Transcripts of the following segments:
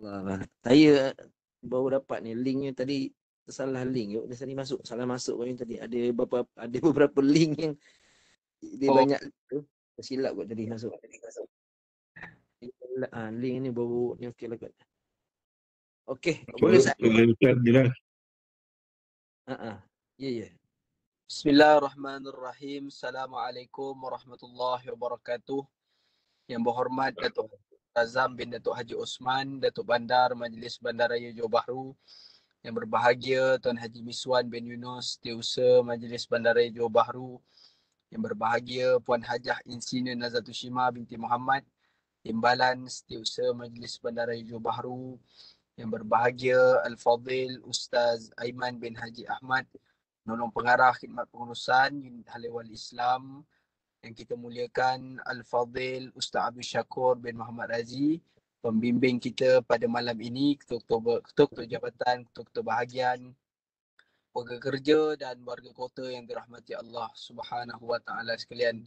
Allah. Saya baru dapat ni linknya tadi tersalah link. Yuk, dia tadi masuk, salah masuk pun tadi. Ada beberapa link yang dia banyak tu. Tersilap kot tadi masuk. Link ni baru ni okey lah kot. Okey, boleh Ustaz? Jelas. Ya, ya. Bismillahirrahmanirrahim. Assalamualaikum warahmatullahi wabarakatuh. Yang berhormat Datuk Razam bin Datuk Haji Osman, Datuk Bandar Majlis Bandaraya Johor Bahru. Yang berbahagia Tuan Haji Miswan bin Yunus, Setiausaha Majlis Bandaraya Johor Bahru. Yang berbahagia Puan Hajah Insinyur Nazatul Shima binti Muhammad, Timbalan Setiausaha Majlis Bandaraya Johor Bahru. Yang berbahagia Al-Fadhil Ustaz Aiman bin Haji Ahmad, Penolong Pengarah Khidmat Pengurusan Unit Haliwal Islam. Yang kita muliakan Al-Fadhil Ustaz Abdul Syakur bin Muhammad Razi, pembimbing kita pada malam ini, Ketua Jabatan, Ketua Bahagian, warga kerja dan warga kota yang dirahmati Allah Subhanahu Wa Taala sekalian.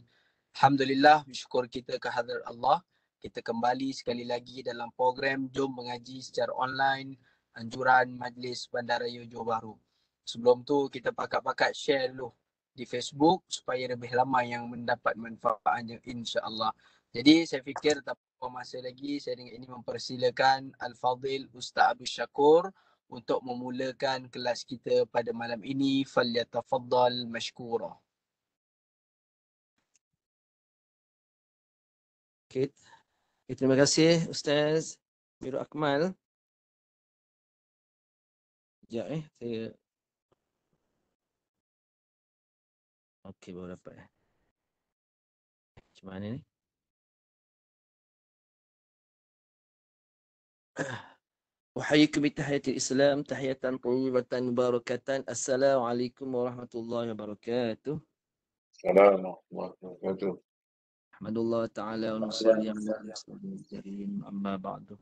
Alhamdulillah, bersyukur kita kehadrat Allah. Kita kembali sekali lagi dalam program Jom Mengaji secara online, anjuran Majlis Bandaraya Johor Bahru. Sebelum tu kita pakat-pakat share dulu di Facebook supaya lebih ramai yang mendapat manfaatnya insya-Allah. Jadi saya fikir tak apa masa lagi, saya dengan ini mempersilakan Al-Fadhil Ustaz Abdul Syakur untuk memulakan kelas kita pada malam ini. Falyatafaddal mashkura. Okay. Terima kasih Ustaz Mirul Akmal. Sekejap saya. Okey, baru dapat. Macam mana ni? Uhayyikum bitahiyatil Islam, tahiyatan thayyibatan mubarakatan. Assalamualaikum warahmatullahi wabarakatuh. Assalamualaikum warahmatullahi wabarakatuh. Alhamdulillah ta'ala wa nusalli ala Rasulil karim, amma ba'du.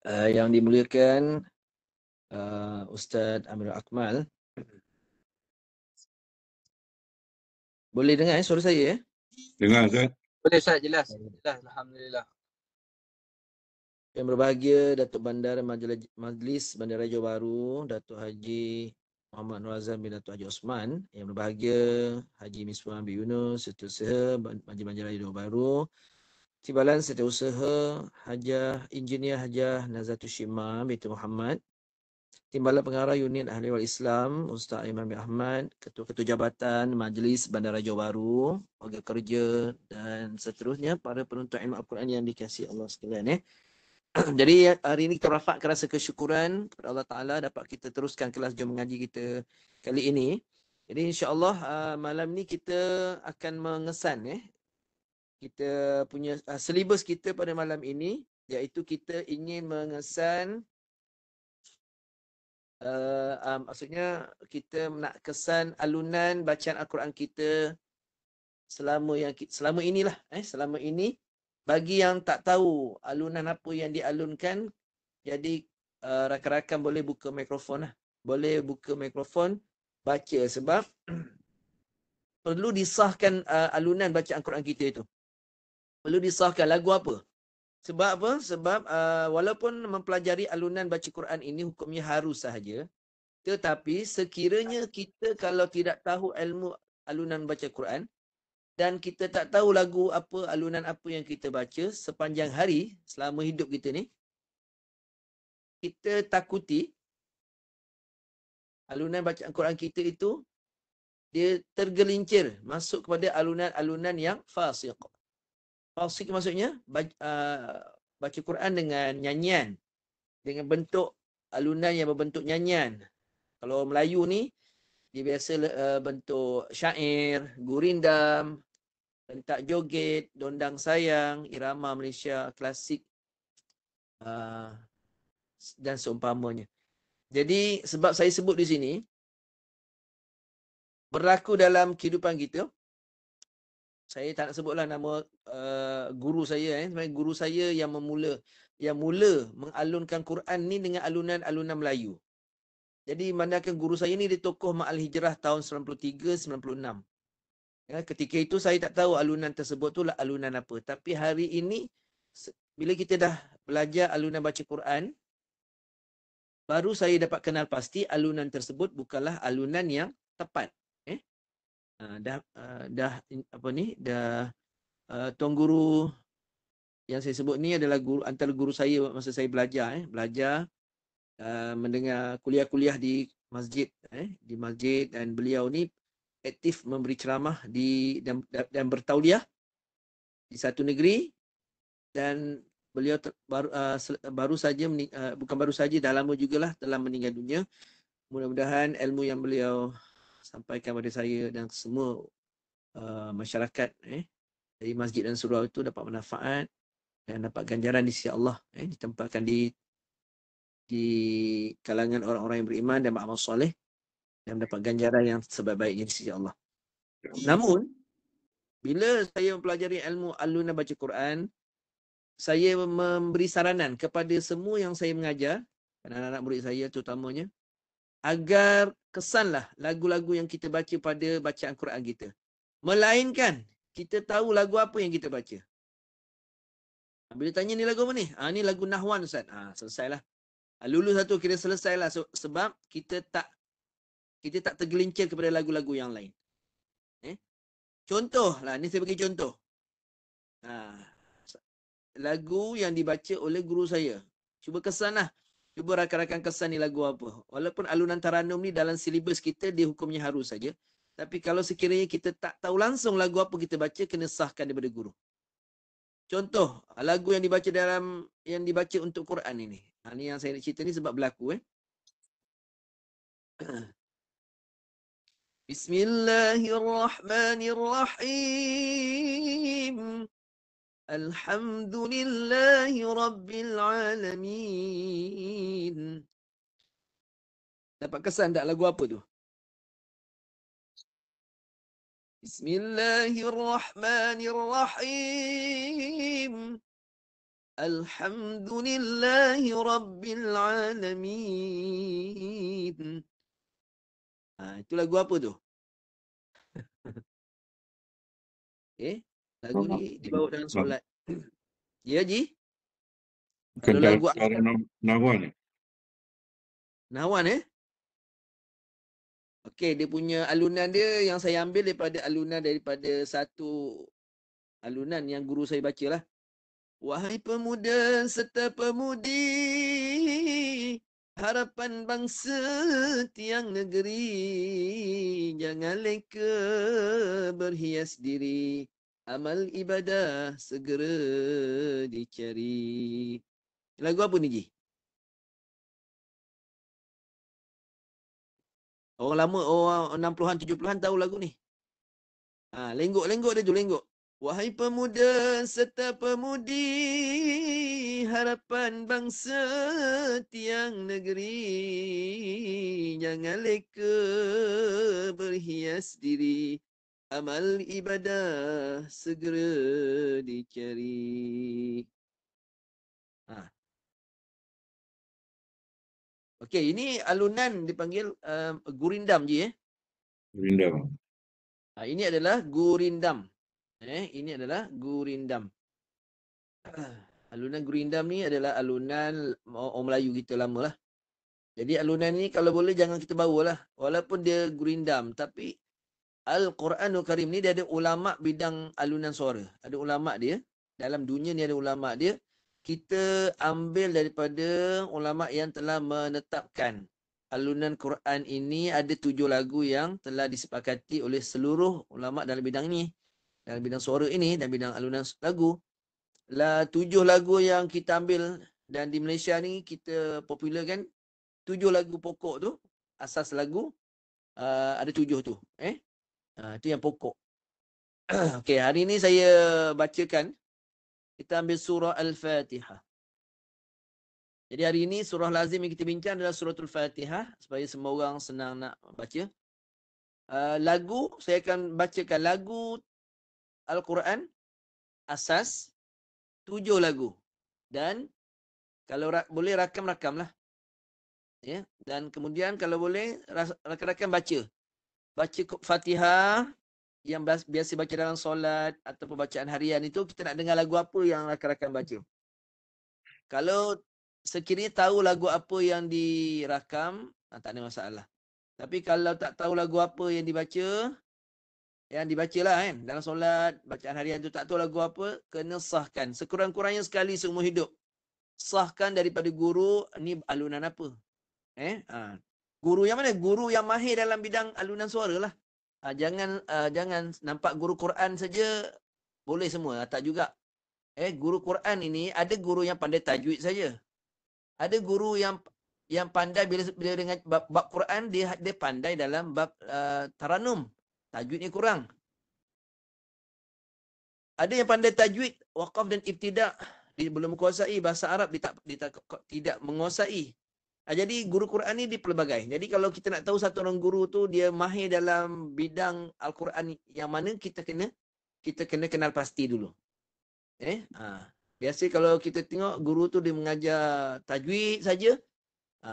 Yang dimuliakan Ustaz Amirul Akmal. Boleh dengar suara saya? Dengar Ustaz? Boleh Ustaz, jelas. Jelas, alhamdulillah. Yang berbahagia Datuk Bandar Majlis Bandaraya Johor Bahru, Datuk Haji Muhammad Nur Azam bin Datuk Haji Osman. Yang berbahagia Haji Miswan bin Yunus, Setiausaha Majlis Bandaraya Johor Bahru. Timbalan Setiausaha Hajah Engineer Hajah Nazatul Shima binti Muhammad. Timbalan Pengarah Unit Ahliwal Islam Ustaz Aiman bin Ahmad, Ketua-Ketua Jabatan Majlis Bandaraya Johor Bahru, warga kerja dan seterusnya para penuntut ilmu Al-Quran yang dikasihi Allah sekalian. Jadi hari ini kita rafakkan rasa kesyukuran kepada Allah Ta'ala dapat kita teruskan kelas Jom Mengaji kita kali ini. Jadi insya-Allah malam ni kita akan mengesan kita punya silibus kita pada malam ini, iaitu kita ingin mengesan maksudnya kita nak kesan alunan bacaan Al-Quran kita selama inilah selama ini. Bagi yang tak tahu alunan apa yang dialunkan, jadi rakan-rakan boleh buka mikrofon lah. Boleh buka mikrofon baca sebab perlu disahkan alunan bacaan Quran kita itu. Perlu disahkan lagu apa. Sebab apa? Sebab walaupun mempelajari alunan baca Quran ini hukumnya harus sahaja. Tetapi sekiranya kita kalau tidak tahu ilmu alunan baca Quran dan kita tak tahu lagu apa, alunan apa yang kita baca sepanjang hari selama hidup kita ni, kita takuti alunan bacaan Quran kita itu dia tergelincir masuk kepada alunan-alunan yang fasiq. Fasiq maksudnya baca Quran dengan nyanyian, dengan bentuk alunan yang berbentuk nyanyian. Kalau Melayu ni dia biasa bentuk syair, gurindam, pentak joget, dondang sayang, irama Malaysia klasik dan seumpamanya. Jadi sebab saya sebut di sini berlaku dalam kehidupan kita. Saya tak nak sebutlah nama guru saya. Sebenarnya guru saya yang mula mengalunkan Quran ni dengan alunan-alunan Melayu. Jadi mandakan guru saya ni dia tokoh Ma'al Hijrah tahun 93-96. Ya, ketika itu saya tak tahu alunan tersebut tu lah alunan apa. Tapi hari ini bila kita dah belajar alunan baca Quran, baru saya dapat kenal pasti alunan tersebut bukanlah alunan yang tepat. Tuan guru yang saya sebut ni adalah guru, antara guru saya masa saya belajar mendengar kuliah-kuliah di masjid dan beliau ni aktif memberi ceramah dan bertauliah di satu negeri, dan beliau baru saja bukan baru saja, dah lama jugalah telah meninggal dunia. Mudah-mudahan ilmu yang beliau sampaikan pada saya dan semua masyarakat dari masjid dan surau itu dapat manfaat dan dapat ganjaran di sisi Allah, ditempatkan di kalangan orang-orang yang beriman dan beramal soleh dan dapat ganjaran yang sebaik-baiknya di sisi Allah. Namun bila saya mempelajari ilmu alunan baca Quran, saya memberi saranan kepada semua yang saya mengajar, anak-anak murid saya terutamanya, agar kesanlah lagu-lagu yang kita baca pada bacaan Quran kita, melainkan kita tahu lagu apa yang kita baca. Bila tanya ni lagu apa ni? Ni lagu Nahwan Ustaz. Selesailah. Lulus satu kira selesailah. Sebab kita tak tergelincir kepada lagu-lagu yang lain. Contoh lah, ni saya bagi contoh. Lagu yang dibaca oleh guru saya. Cuba kesan lah. Cuba rakan-rakan kesan ni lagu apa. Walaupun alunan taranum ni dalam silibus kita dia hukumnya harus saja. Tapi kalau sekiranya kita tak tahu langsung lagu apa kita baca, kena sahkan daripada guru. Contoh, lagu yang dibaca untuk Quran ini. Ni yang saya nak cerita ni sebab berlaku. Bismillahirrahmanirrahim. Alhamdulillahi Rabbil Alamin. Dapat kesan tak lagu apa tu? Bismillahirrahmanirrahim. Alhamdulillahi Rabbil Alamin. Itu lagu apa tu? Lagu ni dibawa dalam solat. Ya, Ji? Kalau lagu Nahwan ni. Nahwan Okey, dia punya alunan dia yang saya ambil daripada satu alunan yang guru saya bacalah. Wahai pemuda serta pemudi, harapan bangsa tiang negeri, jangan leka berhias diri, amal ibadah segera dicari. Lagu apa ni, Ji? Orang lama, orang 60-an, 70-an tahu lagu ni. Lenggok-lenggok dia tu, lenggok. Wahai pemuda serta pemudi, harapan bangsa tiang negeri, jangan leka berhias diri, amal ibadah segera dicari. Okey, ini alunan dipanggil gurindam, Ji. Gurindam. Ini adalah gurindam. Ini adalah gurindam. Alunan gurindam ni adalah alunan orang Melayu kita lama lah. Jadi alunan ni kalau boleh jangan kita bawa lah. Walaupun dia gurindam. Tapi Al-Quranul Karim ni dia ada ulama' bidang alunan suara. Ada ulama' dia. Dalam dunia ni ada ulama' dia. Kita ambil daripada ulama' yang telah menetapkan alunan Quran ini ada 7 lagu yang telah disepakati oleh seluruh ulama' dalam bidang ini. Dalam bidang suara ini dan bidang alunan lagu. 7 lagu yang kita ambil dan di Malaysia ni kita popular kan. 7 lagu pokok tu. Asas lagu ada 7 tu. Itu yang pokok. Okey, hari ni saya bacakan. Kita ambil surah Al-Fatihah. Jadi hari ini surah lazim yang kita bincang adalah suratul Fatihah. Supaya semua orang senang nak baca. Lagu, saya akan bacakan lagu Al-Quran asas 7 lagu. Dan kalau boleh rakam-rakamlah. Ya. Dan kemudian kalau boleh rakan-rakan baca. Baca Fatihah yang biasa baca dalam solat ataupun bacaan harian itu, kita nak dengar lagu apa yang rakan-rakan baca. Kalau sekiranya tahu lagu apa yang dirakam, tak ada masalah. Tapi kalau tak tahu lagu apa yang dibacalah kan, dalam solat, bacaan harian tu tak tahu lagu apa, kena sahkan. Sekurang-kurangnya sekali seumur hidup. Sahkan daripada guru, ni alunan apa. Guru yang mana? Guru yang mahir dalam bidang alunan suara lah. Jangan nampak guru Quran saja boleh semua, tak juga. Guru Quran ini ada guru yang pandai tajwid saja. Ada guru yang pandai bila dengan bab Quran, dia pandai dalam bab taranum. Tajwidnya kurang. Ada yang pandai tajwid, waqaf dan ibtidak. Dia belum menguasai bahasa Arab, dia tidak menguasai. Jadi guru Quran ni dipelbagai. Jadi kalau kita nak tahu satu orang guru tu dia mahir dalam bidang Al-Quran yang mana, kita kena kenal pasti dulu. Biasa kalau kita tengok guru tu dia mengajar tajwid saja,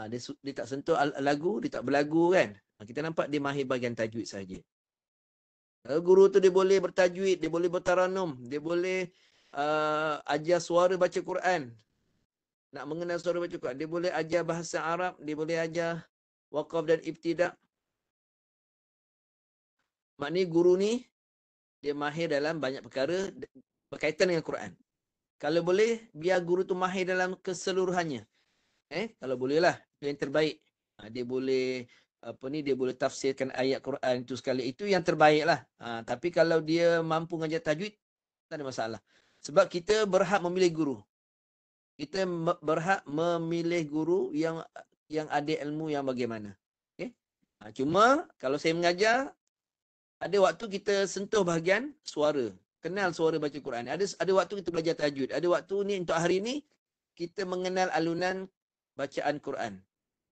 dia tak sentuh lagu, dia tak berlagu kan. Kita nampak dia mahir bahagian tajwid saja. Kalau guru tu dia boleh bertajwid, dia boleh bertaranum, dia boleh ajar suara baca Quran. Nak mengenal suara baca Quran, dia boleh ajar bahasa Arab, dia boleh ajar waqaf dan ibtidak. Maknanya guru ni dia mahir dalam banyak perkara berkaitan dengan Quran. Kalau boleh, biar guru tu mahir dalam keseluruhannya. Kalau bolehlah, itu yang terbaik. Dia boleh dia boleh tafsirkan ayat Quran itu sekali. Itu yang terbaik lah. Tapi kalau dia mampu mengajar tajwid, tak ada masalah. Sebab kita berhak memilih guru. Kita berhak memilih guru yang ada ilmu yang bagaimana. Cuma kalau saya mengajar, ada waktu kita sentuh bahagian suara. Kenal suara baca Quran. Ada waktu kita belajar tajwid. Ada waktu ni untuk hari ni, kita mengenal alunan bacaan Quran.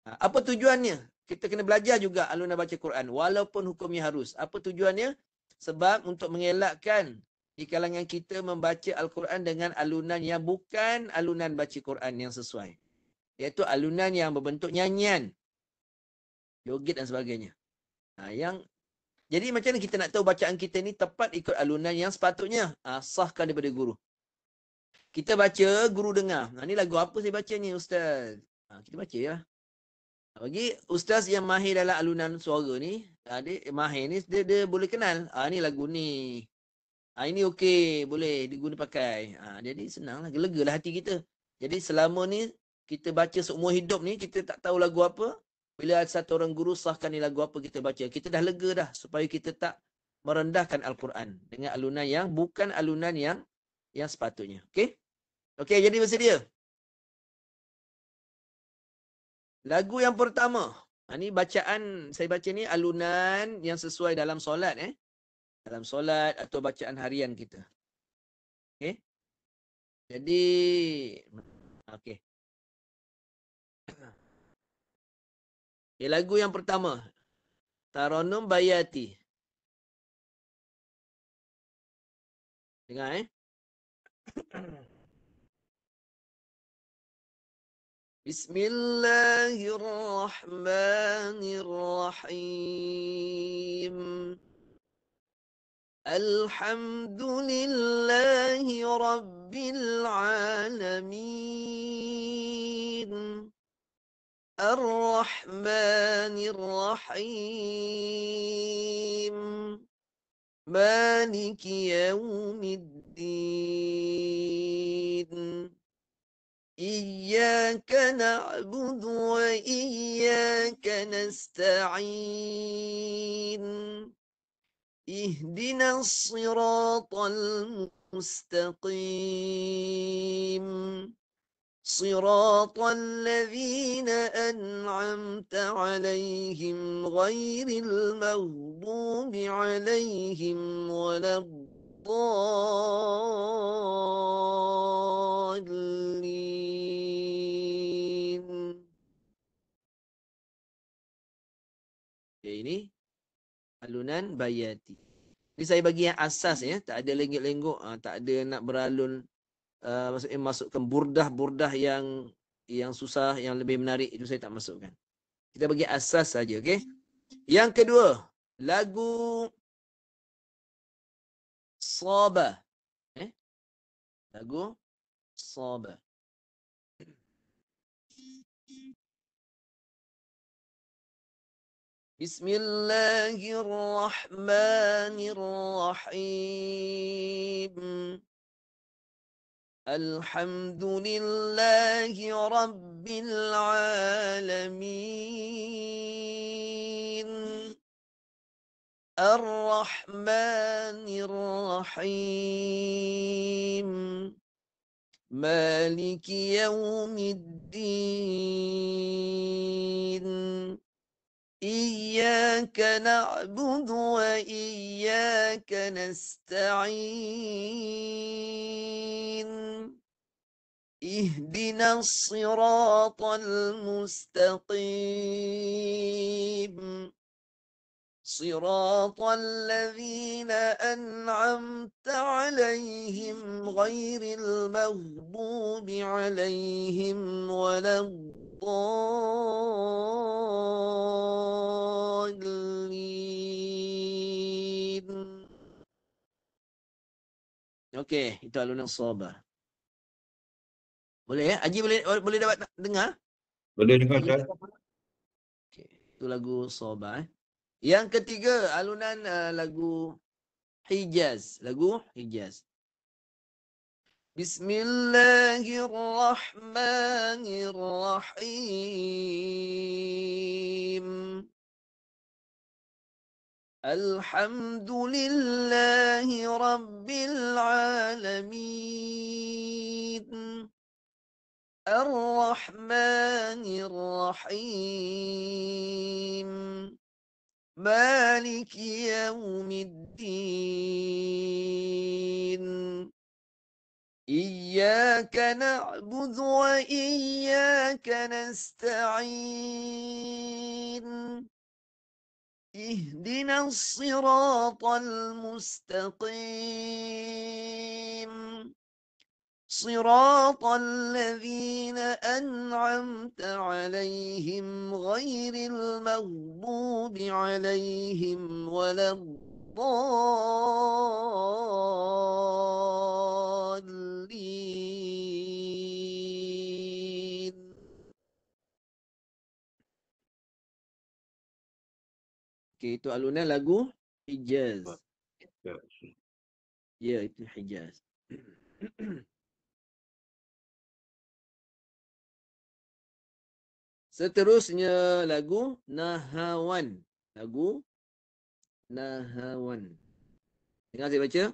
Apa tujuannya? Kita kena belajar juga alunan baca Quran. Walaupun hukumnya harus. Apa tujuannya? Sebab untuk mengelakkan di kalangan kita membaca Al-Quran dengan alunan yang bukan alunan baca Quran yang sesuai. Iaitu alunan yang berbentuk nyanyian, joget dan sebagainya. Jadi macam mana kita nak tahu bacaan kita ni tepat ikut alunan yang sepatutnya? Sahkan daripada guru. Kita baca, guru dengar. Ni lagu apa saya baca ni, Ustaz? Kita baca ya. Bagi ustaz yang mahir dalam alunan suara ni, dia mahir ni, dia boleh kenal. Ni lagu ni. Ini okey, boleh diguna pakai. Jadi senanglah, lega-legalah hati kita. Jadi selama ni kita baca seumur hidup ni, kita tak tahu lagu apa. Bila ada satu orang guru sahkan ni lagu apa kita baca, kita dah lega dah supaya kita tak merendahkan Al-Quran dengan alunan yang bukan alunan yang sepatutnya. Okey? Okey, jadi bersedia. Lagu yang pertama. Ni bacaan saya baca ni alunan yang sesuai dalam solat. Dalam solat atau bacaan harian kita. Okey. Jadi okey. Lagu yang pertama. Taranum Bayati. Dengar Bismillahirrahmanirrahim. Alhamdulillahi Rabbil Alamin. Ar-Rahmanir-Rahim. Maliki Yawmiddin. Iyyaka na'budu wa iyyaka nasta'in. Ihdinas siratal mustaqim. Siratal ladzina an'amta 'alaihim ghairil maghdubi 'alaihim waladdallin. Ini alunan Bayati. Ini saya bagi yang asas tak ada lenggok-lenggok, tak ada nak beralun maksudnya masukkan burdah-burdah yang susah, yang lebih menarik, itu saya tak masukkan. Kita bagi asas saja, okey? Yang kedua, lagu Saba. Lagu Saba. Bismillahirrahmanirrahim. Alhamdulillahi Rabbil Alamin. Ar-Rahmanir-Rahim. Maliki Yawmiddin. Iyyaka na'budu wa iyyaka nasta'in. Ihdinas siratal mustaqim. Siratal ladzina an'amta 'alaihim ghairil maghdubi 'alaihim waladdallin. Okey, itu alunan Sabah. Boleh ya? Haji boleh dapat dengar? Boleh dengar, Haji? Ustaz? Okey, itu lagu Sabah. Yang ketiga, alunan lagu Hijaz. Lagu Hijaz. Bismillahirrahmanirrahim. Alhamdulillahi Rabbil Alamin. Ar-Rahmanir-Rahim. Maliki Yawmiddin. Iyyaka na'budu wa iyyaka nasta'in. Ihdinas siratal mustaqim. Siratal ladzina an'amta 'alaihim ghairil maghdubi 'alaihim waladdallin. Okey, itu alunan lagu Hijaz. Ya. Ya, itu Hijaz. Seterusnya lagu Nahawan. Lagu Nahawan. Dengar saya baca.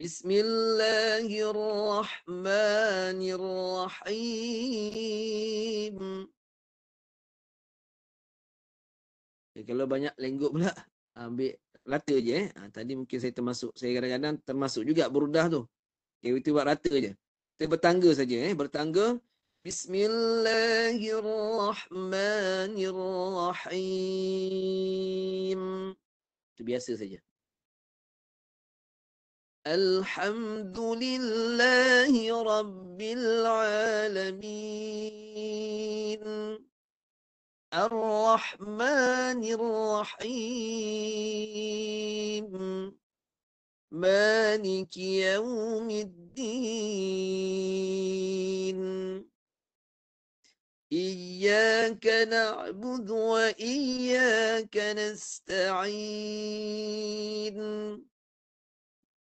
Bismillahirrahmanirrahim. Kalau banyak lengguk pula, ambil rata je. Tadi mungkin saya termasuk. Saya kadang-kadang termasuk juga burdah tu. Kita buat rata je. Kita bertangga saja. Bertangga. Bismillahirrahmanirrahim. Itu biasa saja. Alhamdulillahi Rabbil Alamin. Ar-Rahmanir-Rahim. Maliki Yawmiddin. Iyyaka na'budu wa iyyaka nasta'in.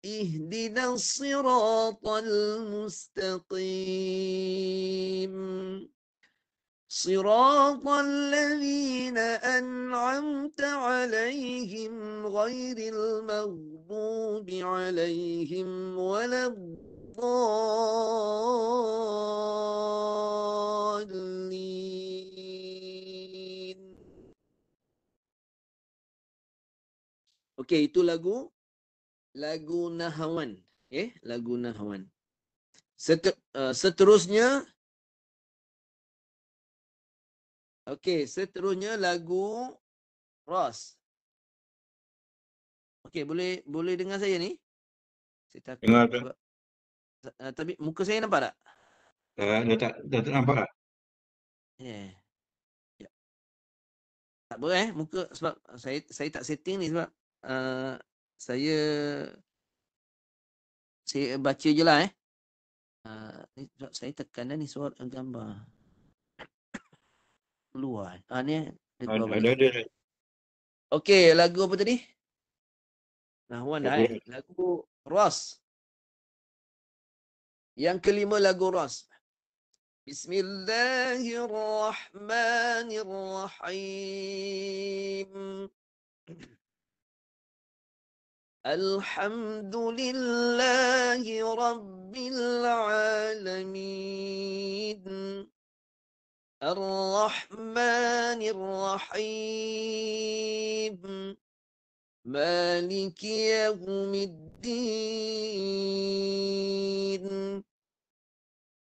Ihdinas siratal mustaqim. Siratal ladzina an'amta 'alaihim ghairil maghdubi 'alaihim waladdallin. Okey, itu lagu Nahawan. Lagu Nahawan. Seterusnya seterusnya lagu Ras. Okey, boleh dengar saya ni? Saya takut Dengar, Ustaz. sebab tapi muka saya nampak tak? Dah tak nampak tak? Ya. Tak apa muka sebab saya tak setting ni sebab saya baca je lah ni sebab saya tekan dah ni suara gambar keluar. Ni Keluar Ada. balik. Okey, lagu apa tadi? Nahwan dah Lagu Lagu Ras. Yang kelima lagu Ras. Bismillahirrahmanirrahim. Alhamdulillahi Rabbil Alamin. Ar-Rahmanir-Rahim. Maliki Yawmiddin.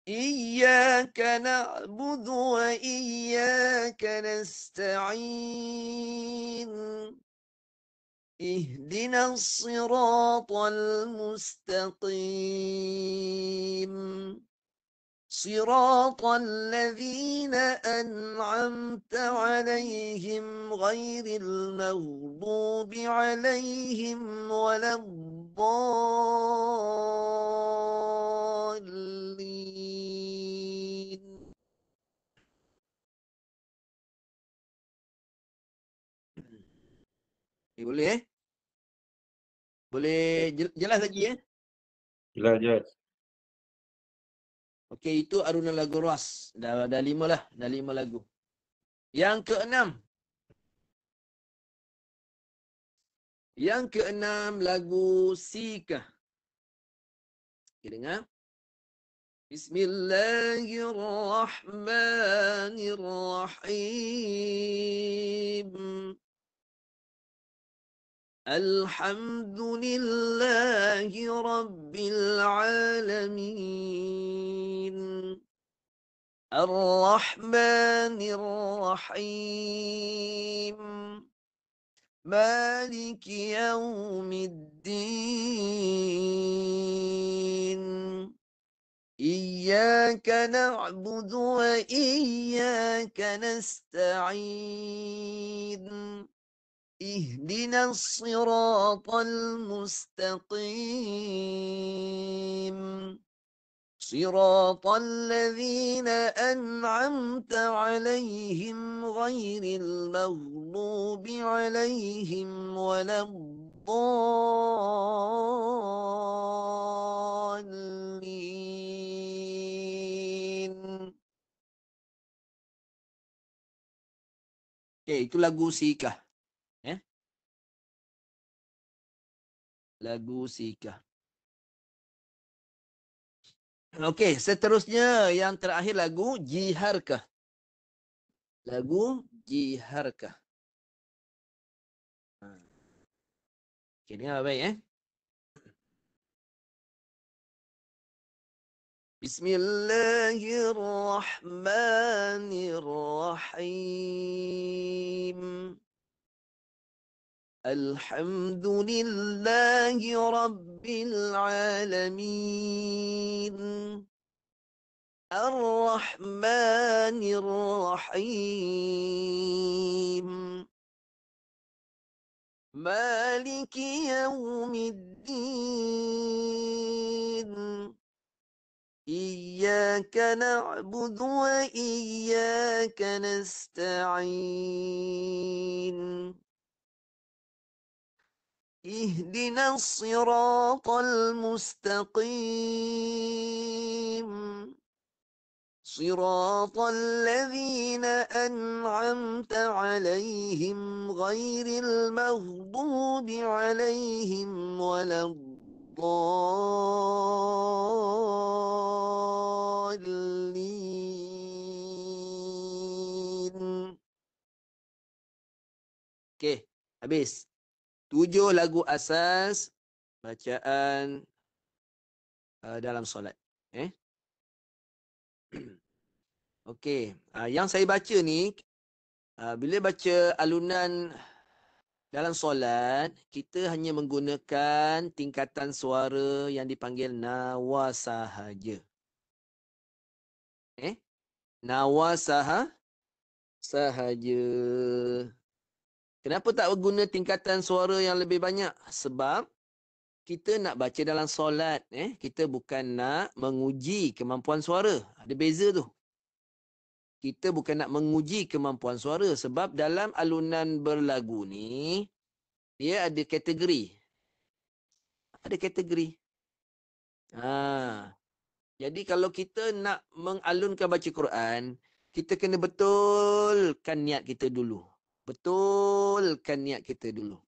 إياك نعبد وإياك نستعين اهدنا الصراط المستقيم صراط الذين أنعمت عليهم غير المغضوب عليهم ولا الضالين. Boleh? Boleh jelas lagi ya? jelas. Okey, itu arunan lagu Ras. Dah 5 lah. Dah 5 lagu. Yang keenam. Yang keenam lagu Sikah. Okey, dengar. Bismillahirrahmanirrahim. Alhamdulillahi Rabbil Alamin. Ar-Rahmanir-Rahim. Maliki Yawmiddin. إياك نعبد وإياك نستعين اهدنا الصراط المستقيم صراط الذين أنعمت عليهم غير المغضوب عليهم ولا الضالين. Okey, itu lagu Sikah. Lagu Sikah. Okey, seterusnya yang terakhir lagu Jiharkah. Lagu Jiharkah. Okey, dengar baik Bismillahirrahmanirrahim. Alhamdulillahi Rabbil Alamin. Ar-Rahmanir-Rahim. Maliki Yawmiddin. إياك نعبد وإياك نستعين اهدنا الصراط المستقيم صراط الذين أنعمت عليهم غير المغضوب عليهم ولا الضالين. Okey, habis. 7 lagu asas bacaan dalam solat. Okey, yang saya baca ni bila baca alunan dalam solat, kita hanya menggunakan tingkatan suara yang dipanggil nawa sahaja. Nawa sahaja. Kenapa tak guna tingkatan suara yang lebih banyak? Sebab kita nak baca dalam solat. Kita bukan nak menguji kemampuan suara. Ada beza tu. Kita bukan nak menguji kemampuan suara. Sebab dalam alunan berlagu ni, dia ada kategori. Ada kategori. Jadi kalau kita nak mengalunkan baca Quran, kita kena betulkan niat kita dulu. Betulkan niat kita dulu.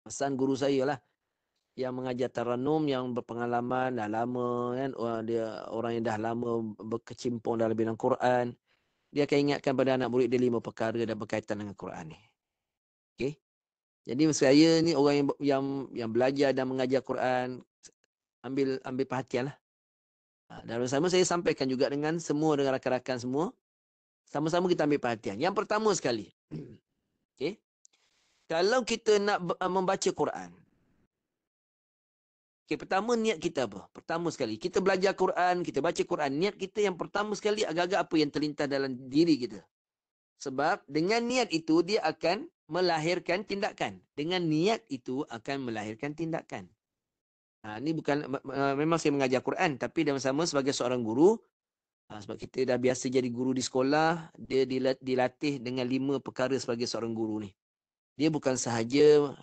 Pesan guru saya lah, yang mengajar Taranum, yang berpengalaman dah lama kan, dia orang yang dah lama berkecimpung dalam bidang Quran. Dia akan ingatkan pada anak murid dia 5 perkara dan berkaitan dengan Quran ni. Okey. Jadi saya ni orang yang belajar dan mengajar Quran, ambil perhatian lah. Dan bersama saya sampaikan juga dengan rakan-rakan semua. Sama-sama kita ambil perhatian. Yang pertama sekali. Okay. Kalau kita nak membaca Quran. Okay, pertama niat kita apa? Pertama sekali. Kita belajar Quran, kita baca Quran. Niat kita yang pertama sekali agak-agak apa yang terlintas dalam diri kita. Sebab dengan niat itu dia akan melahirkan tindakan. Dengan niat itu akan melahirkan tindakan. Ini bukan, memang saya mengajar Quran. Tapi dalam sama sebagai seorang guru, sebab kita dah biasa jadi guru di sekolah, dia dilatih dengan 5 perkara sebagai seorang guru ni. Dia bukan sahaja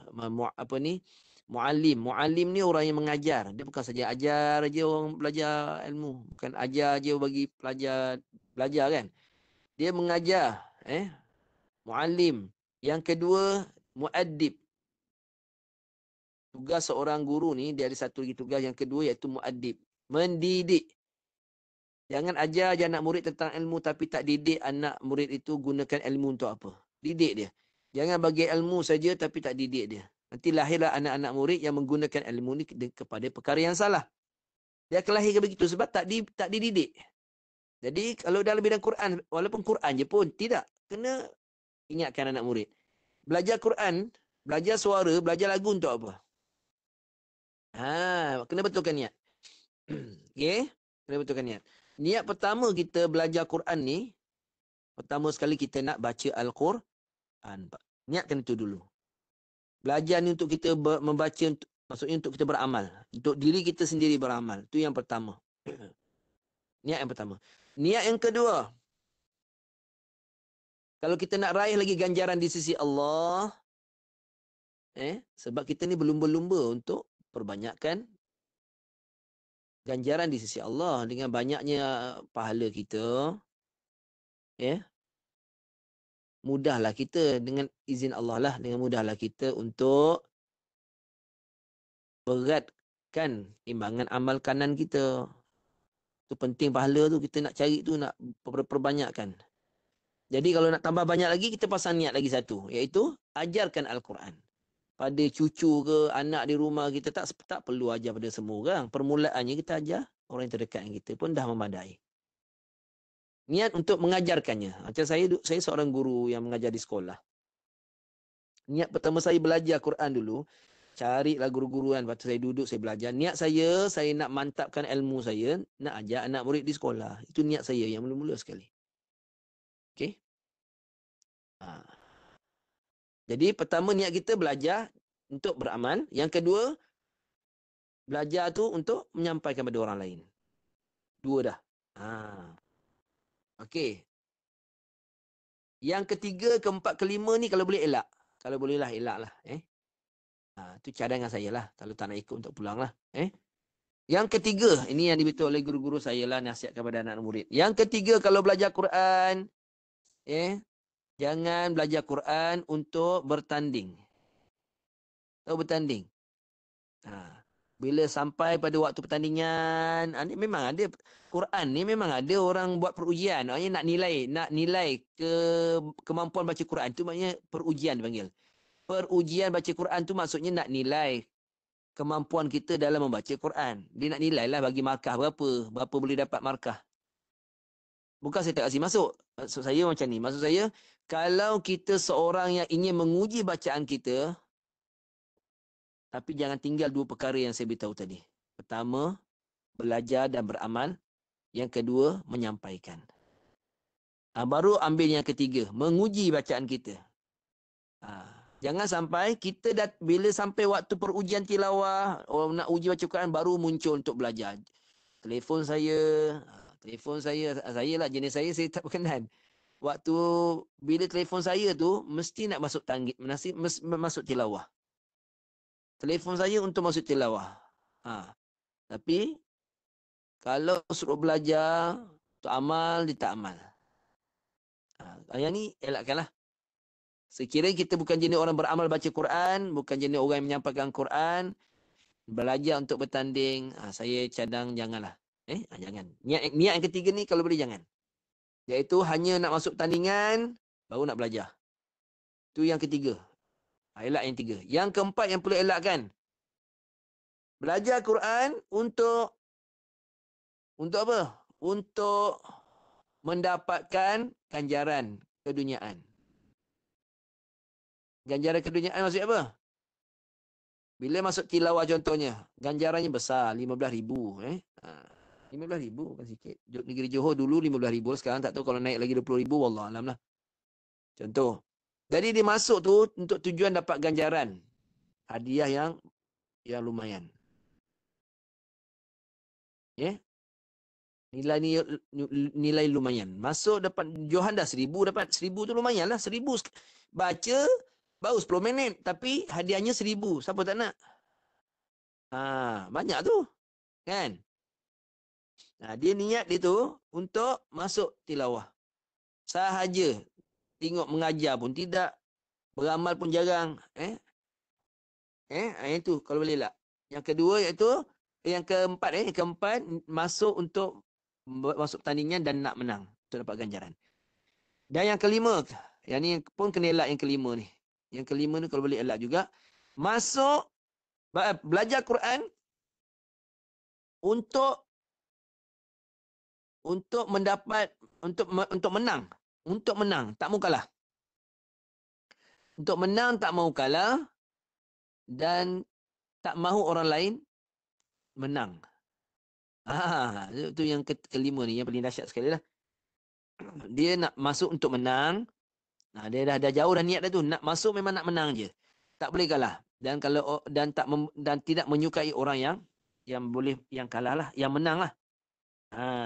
muallim. Muallim ni orang yang mengajar. Dia bukan saja ajar aja orang belajar ilmu. Bukan ajar aja bagi pelajar belajar kan. Dia mengajar. Muallim. Yang kedua, muaddib. Tugas seorang guru ni, dia ada satu lagi tugas yang kedua, iaitu muaddib. Mendidik. Jangan ajar je anak murid tentang ilmu tapi tak didik anak murid itu gunakan ilmu untuk apa. Didik dia. Jangan bagi ilmu saja tapi tak didik dia. Nanti lahirlah anak-anak murid yang menggunakan ilmu ni kepada perkara yang salah. Dia akan lahir begitu sebab tak dididik. Jadi kalau dalam bidang Quran, walaupun Quran je pun tidak. Kena ingatkan anak murid. Belajar Quran, belajar suara, belajar lagu untuk apa? Kena betulkan niat. Okay? Kena betulkan niat. Niat pertama kita belajar Quran ni, pertama sekali kita nak baca Al-Quran. Niatkan itu dulu. Belajar ni untuk kita membaca, maksudnya untuk kita beramal. Untuk diri kita sendiri beramal. Itu yang pertama. Niat yang pertama. Niat yang kedua. Kalau kita nak raih lagi ganjaran di sisi Allah, sebab kita ni berlumba-lumba untuk perbanyakkan ganjaran di sisi Allah dengan banyaknya pahala kita. Mudahlah kita dengan izin Allah lah, dengan mudahlah kita untuk beratkan timbangan amal kanan kita. Itu penting pahala tu, kita nak cari tu, nak perbanyakkan. Jadi kalau nak tambah banyak lagi, kita pasang niat lagi satu, iaitu ajarkan Al-Quran. Pada cucu ke, anak di rumah kita, tak perlu ajar pada semua orang. Permulaannya kita ajar orang yang terdekat dengan kita pun dah memadai. Niat untuk mengajarkannya. Macam saya seorang guru yang mengajar di sekolah. Niat pertama saya belajar Quran dulu. Carilah guru-guru kan. Lepas tu saya duduk, saya belajar. Niat saya nak mantapkan ilmu saya. Nak ajar anak murid di sekolah. Itu niat saya yang mula-mula sekali. Okey. Jadi pertama niat kita belajar untuk beramal. Yang kedua, belajar tu untuk menyampaikan pada orang lain. 2 dah. Okey. Yang ketiga, keempat, kelima ni kalau boleh elak. Kalau bolehlah elak lah. Itu cadangan saya lah. Kalau tak nak ikut untuk pulang lah. Yang ketiga, ini yang diberitahu oleh guru-guru saya lah, nasihat kepada anak murid. Yang ketiga, kalau belajar Quran, jangan belajar Quran untuk bertanding. Tahu bertanding? Bila sampai pada waktu pertandingan, ni memang ada Quran ni, memang ada orang buat perujian. Maknanya nak nilai kemampuan baca Quran tu, maknanya perujian dipanggil. Perujian baca Quran tu maksudnya nak nilai kemampuan kita dalam membaca Quran. Dia nak nilai lah, bagi markah berapa boleh dapat markah. Bukan saya tak kasih masuk. Maksud saya macam ni. Maksud saya, kalau kita seorang yang ingin menguji bacaan kita, tapi jangan tinggal 2 perkara yang saya beritahu tadi. Pertama, belajar dan beramal. Yang kedua, menyampaikan. Baru ambil yang ketiga, menguji bacaan kita. Jangan sampai kita bila sampai waktu perujian tilawah, orang nak uji baca Quran, baru muncul untuk belajar. Telefon saya, telefon saya lah jenis saya tak berkenan. Waktu bila telefon saya tu mesti nak masuk tanggit, masuk tilawah. Telefon saya untuk masuk tilawah. Tapi kalau suruh belajar untuk amal, dia tak amal. Yang ni elakkanlah. Sekiranya kita bukan jenis orang beramal baca Quran, bukan jenis orang yang menyampaikan Quran, belajar untuk bertanding, saya cadang janganlah. Jangan. Niat yang ketiga ni kalau boleh jangan. Iaitu hanya nak masuk tandingan, baru nak belajar. Itu yang ketiga. Elak yang tiga. Yang keempat yang perlu elakkan. Belajar Quran untuk apa? Untuk mendapatkan ganjaran keduniaan. Ganjaran keduniaan maksud apa? Bila masuk tilawah contohnya, ganjarannya besar, 15,000. 15,000 bukan sikit. Negeri Johor dulu 15,000, sekarang tak tahu kalau naik lagi 20,000, wallahualam lah. Contoh. Jadi dia masuk tu untuk tujuan dapat ganjaran. Hadiah yang lumayan. Nilai lumayan. Masuk dapat Johan dah 1,000, dapat 1,000 tu lumayan lah. 1,000 baca baru 10 minit. Tapi hadiahnya 1,000. Siapa tak nak? Banyak tu. Kan? Dia niat dia tu untuk masuk tilawah. Sahaja. Tengok mengajar pun tidak. Beramal pun jarang. Itu kalau boleh lah. Yang kedua iaitu, yang keempat masuk untuk masuk pertandingan dan nak menang untuk dapat ganjaran. Dan yang kelima, yang ni pun kena elak yang kelima ni. Yang kelima ni kalau boleh elak juga, masuk belajar Quran untuk mendapat untuk menang, tak mau kalah. Untuk menang tak mau kalah dan tak mahu orang lain menang. Itu yang kelima ni, yang paling dahsyat sekali lah. Dia nak masuk untuk menang. Dia dah jauh dah niat dah tu. Nak masuk memang nak menang je. Tak boleh kalah. Dan dan tidak menyukai orang yang kalah lah, yang menang lah.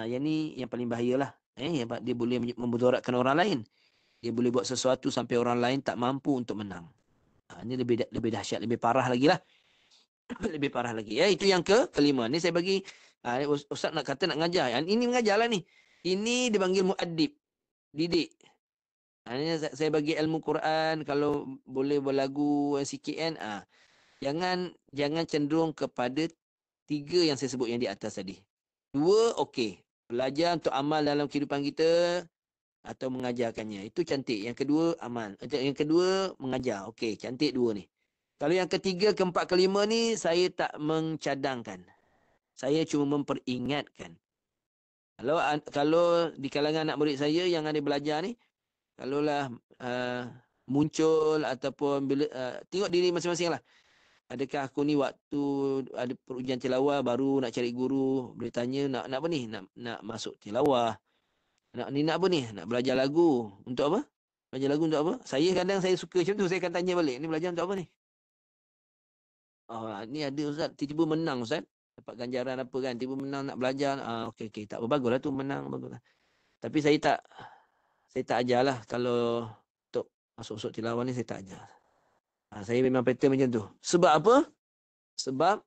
Yang ni yang paling bahaya lah. Dia boleh memudaratkan orang lain. Dia boleh buat sesuatu sampai orang lain tak mampu untuk menang. Ini lebih dahsyat, lebih parah lagi lah. Lebih parah lagi. Itu yang kelima. Ni saya bagi, Ustaz nak kata nak ngajar. Yang ini mengajar lah ni. Ini dipanggil muaddib. Didik. Ini saya bagi ilmu Quran. Kalau boleh berlagu sikit kan. Jangan cenderung kepada 3 yang saya sebut yang di atas tadi. 2, okey. Belajar untuk amal dalam kehidupan kita atau mengajarkannya. Itu cantik. Yang kedua, amal. Yang kedua, mengajar. Okey, cantik 2 ni. Kalau yang ketiga, keempat, kelima ni, saya tak mencadangkan. Saya cuma memperingatkan. Kalau di kalangan anak murid saya yang ada belajar ni, kalaulah muncul ataupun bila tengok diri masing-masing lah. Adakah aku ni waktu ada perujian tilawah baru nak cari guru, boleh tanya nak apa ni? Nak masuk tilawah. Nak apa ni? Nak belajar lagu. Untuk apa? Belajar lagu untuk apa? Kadang saya suka macam tu, saya akan tanya balik. Ni belajar untuk apa ni? Ni ada Ustaz, tiba-tiba menang Ustaz. Dapat ganjaran apa kan? Tiba menang nak belajar. Okey. Tak apa, baguslah tu menang, baguslah. Tapi saya tak ajarlah kalau untuk masuk tilawah ni saya tak ajar. Saya memang pattern macam tu. Sebab apa? Sebab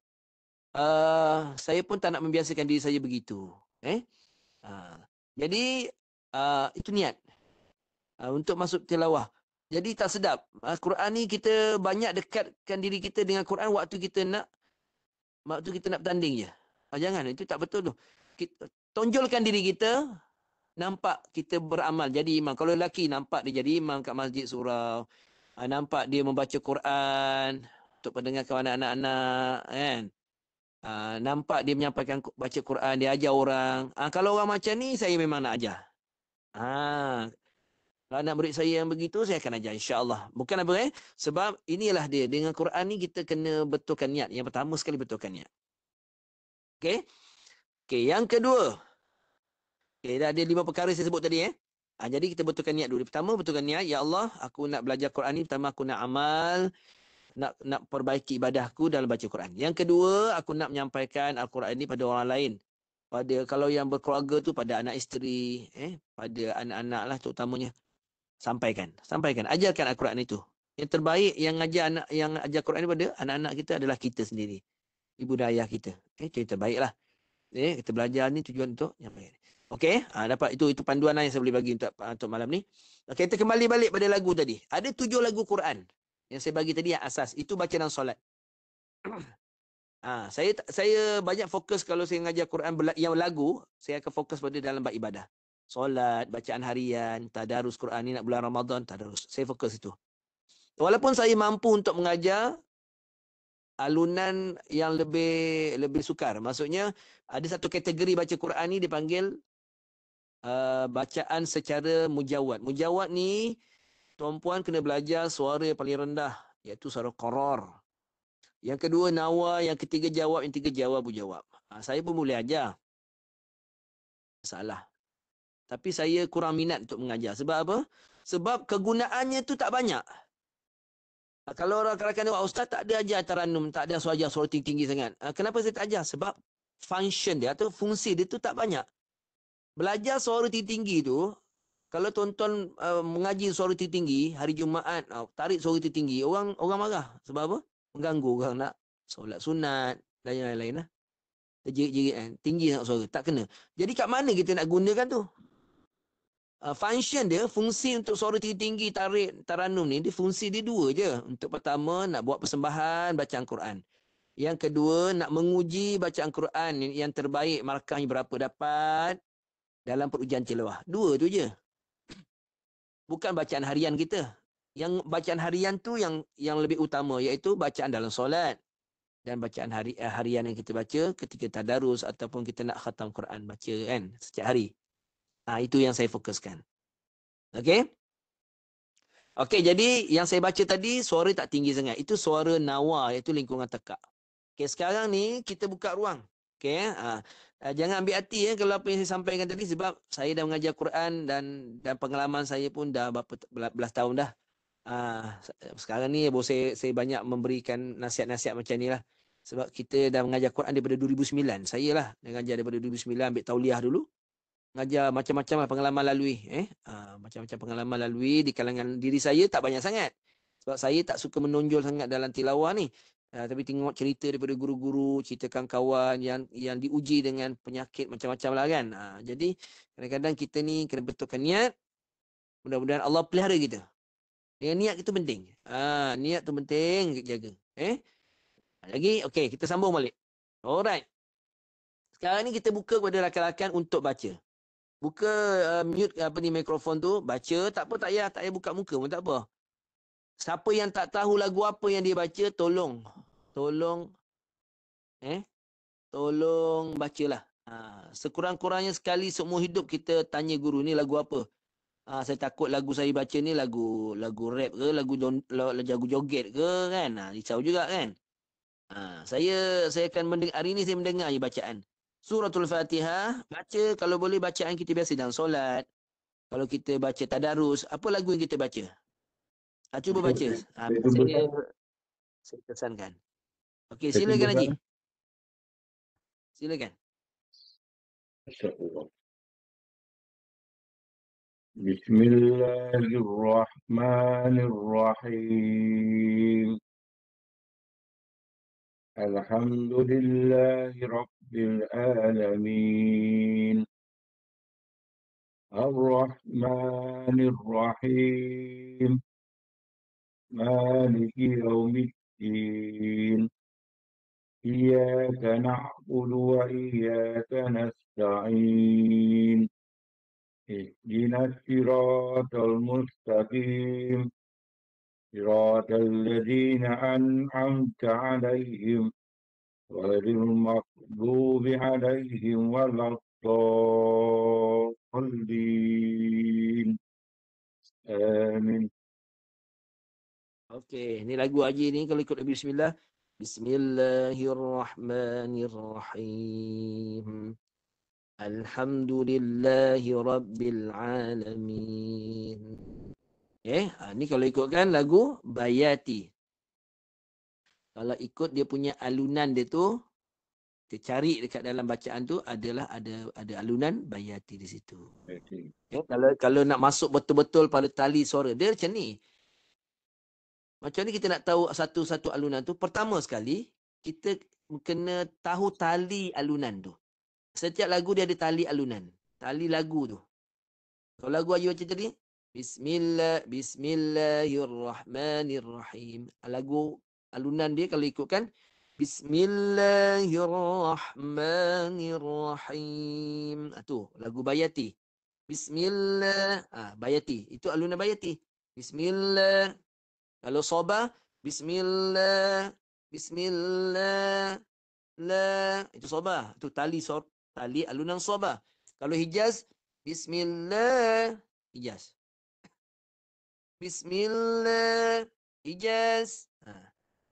saya pun tak nak membiasakan diri saya begitu. Jadi itu niat untuk masuk tilawah. Jadi tak sedap. Quran ni kita banyak dekatkan diri kita dengan Quran waktu kita nak bertanding je. Jangan, itu tak betul tu. Tonjolkan diri kita, nampak kita beramal jadi imam. Kalau lelaki nampak dia jadi imam kat masjid surau. Nampak dia membaca Quran untuk pendengarkan anak-anak kan. Nampak dia menyampaikan baca Quran, dia ajar orang. Kalau orang macam ni saya memang nak ajar. Kalau anak murid saya yang begitu saya akan ajar insya-Allah. Bukan apa sebab inilah dia, dengan Quran ni kita kena betulkan niat. Yang pertama sekali betulkan niat. Okey, yang kedua. Dah ada 5 perkara saya sebut tadi jadi kita betulkan niat dulu. Pertama, betulkan niat. Ya Allah, aku nak belajar Quran ni. Pertama, aku nak amal. Nak perbaiki ibadahku dalam baca Quran. Yang kedua, aku nak menyampaikan Al-Quran ini pada orang lain. pada kalau yang berkeluarga tu pada anak isteri, pada anak-anak lah terutamanya. Sampaikan, ajarkan Al-Quran itu. Yang terbaik yang ajar Quran pada anak-anak kita adalah kita sendiri, ibu dan ayah kita. Itu yang terbaik lah. Kita belajar ni tujuan untuk yang baik. Okey, dapat itu panduan yang saya boleh bagi untuk malam ni. Okey, kita kembali balik pada lagu tadi. Ada 7 lagu Quran yang saya bagi tadi yang asas. Itu baca dalam solat. Saya banyak fokus kalau saya mengajar Quran yang lagu, saya akan fokus pada dalam bab ibadah. Solat, bacaan harian, tadarus Quran ni nak bulan Ramadan, tadarus. Saya fokus itu. Walaupun saya mampu untuk mengajar alunan yang lebih sukar. Maksudnya ada satu kategori baca Quran ni dipanggil bacaan secara mujawad. Mujawad ni tuan-puan kena belajar suara yang paling rendah, iaitu suara qaror. Yang kedua nawa, yang ketiga jawab, yang tiga jawab jawab. Saya pun boleh ajar. Salah. Tapi saya kurang minat untuk mengajar. Sebab apa? Sebab kegunaannya tu tak banyak. Kalau orang rakan tengok, ustaz tak ada ajar taranum, tak ada suara tinggi-tinggi sangat. Kenapa saya tak ajar? Sebab function dia atau fungsi dia tu tak banyak. Belajar suara tinggi-tinggi tu, kalau tuan-tuan mengaji suara tinggi hari Jumaat, tarik suara tinggi, orang marah. Sebab apa? Mengganggu orang nak solat sunat dan yang lain-lain lah. Terjerit-jerit kan. Tinggi sangat suara. Tak kena. Jadi kat mana kita nak gunakan tu? Function dia, fungsi untuk suara tinggi-tinggi tarik taranum ni, dia fungsi dia 2 je. Untuk pertama, nak buat persembahan bacaan Quran. Yang kedua, nak menguji bacaan Quran yang terbaik, markahnya berapa dapat dalam perujian tilawah. 2 tu je. Bukan bacaan harian kita. Yang bacaan harian tu yang lebih utama, iaitu bacaan dalam solat. Dan bacaan harian yang kita baca ketika tadarus ataupun kita nak khatam Quran baca kan setiap hari. Itu yang saya fokuskan. Okey? Okey, jadi yang saya baca tadi suara tak tinggi sangat. Itu suara nawa, iaitu lingkungan tekak. Okey, sekarang ni kita buka ruang. Okey, jangan ambil hati kalau apa yang saya sampaikan tadi, sebab saya dah mengajar Quran dan pengalaman saya pun dah berapa belas tahun dah. Sekarang ni saya banyak memberikan nasihat-nasihat macam ni lah. Sebab kita dah mengajar Quran daripada 2009. Saya lah mengajar daripada 2009, ambil tauliah dulu. Mengajar macam-macam lah pengalaman lalui. Macam-macam pengalaman lalui di kalangan diri saya tak banyak sangat. Sebab saya tak suka menonjol sangat dalam tilawah ni. Tapi tengok cerita daripada guru-guru, ceritakan kawan yang diuji dengan penyakit macam-macam lah kan. Jadi kadang-kadang kita ni kena betulkan niat. Mudah-mudahan Allah pelihara kita. Niat itu penting. Niat tu penting jaga. Lagi, okey, kita sambung balik. Alright. Sekarang ni kita buka kepada rakan-rakan untuk baca. Buka mute mikrofon tu, baca, tak apa, tak payah buka muka pun tak apa. Siapa yang tak tahu lagu apa yang dia baca, tolong bacalah. Sekurang-kurangnya sekali seumur hidup kita tanya guru ni lagu apa. Saya takut lagu saya baca ni lagu rap ke, lagu joget ke kan. Risau juga kan. Saya akan mendengar, hari ni saya mendengar bacaan Suratul Fatihah. Baca, kalau boleh bacaan kita biasa dalam solat. Kalau kita baca tadarus, apa lagu yang kita baca? Cuba baca. Saya pesankan. Okey, silakan Haji. Silakan. Bismillahirrahmanirrahim. Alhamdulillahi Rabbil Alamin. Ar-Rahmanir Rahim. Maliki Yawmiddin. Iyyaka na'budu wa iyyaka nasta'in. Ihdinas siratal mustaqim. Siratal ladzina an'amta 'alaihim ghairil maghdubi 'alaihim waladdallin. Amin. Okey, ni lagu Haji ni kalau ikut Nabi Bismillah. Bismillahirrahmanirrahim. Alhamdulillahi Rabbil Alamin. Ni kalau ikutkan lagu Bayati. Kalau ikut dia punya alunan dia tu, kita cari dekat dalam bacaan tu adalah ada alunan bayati di situ. Ya, kalau nak masuk betul-betul pada tali suara dia macam ni. Macam ni kita nak tahu satu-satu alunan tu. Pertama sekali, kita kena tahu tali alunan tu. Setiap lagu dia ada tali alunan. Tali lagu tu. Kalau lagu Ayu baca tadi, Bismillahirrahmanirrahim. Lagu alunan dia kalau ikutkan, Bismillahirrahmanirrahim. Tu lagu Bayati. Bismillah. Bayati. Itu alunan Bayati. Bismillah. Kalau Sabah, Bismillah. Bismillah. La. Itu Sabah. Itu tali alunan Sabah. Kalau Hijaz, Bismillah. Hijaz. Bismillah. Hijaz.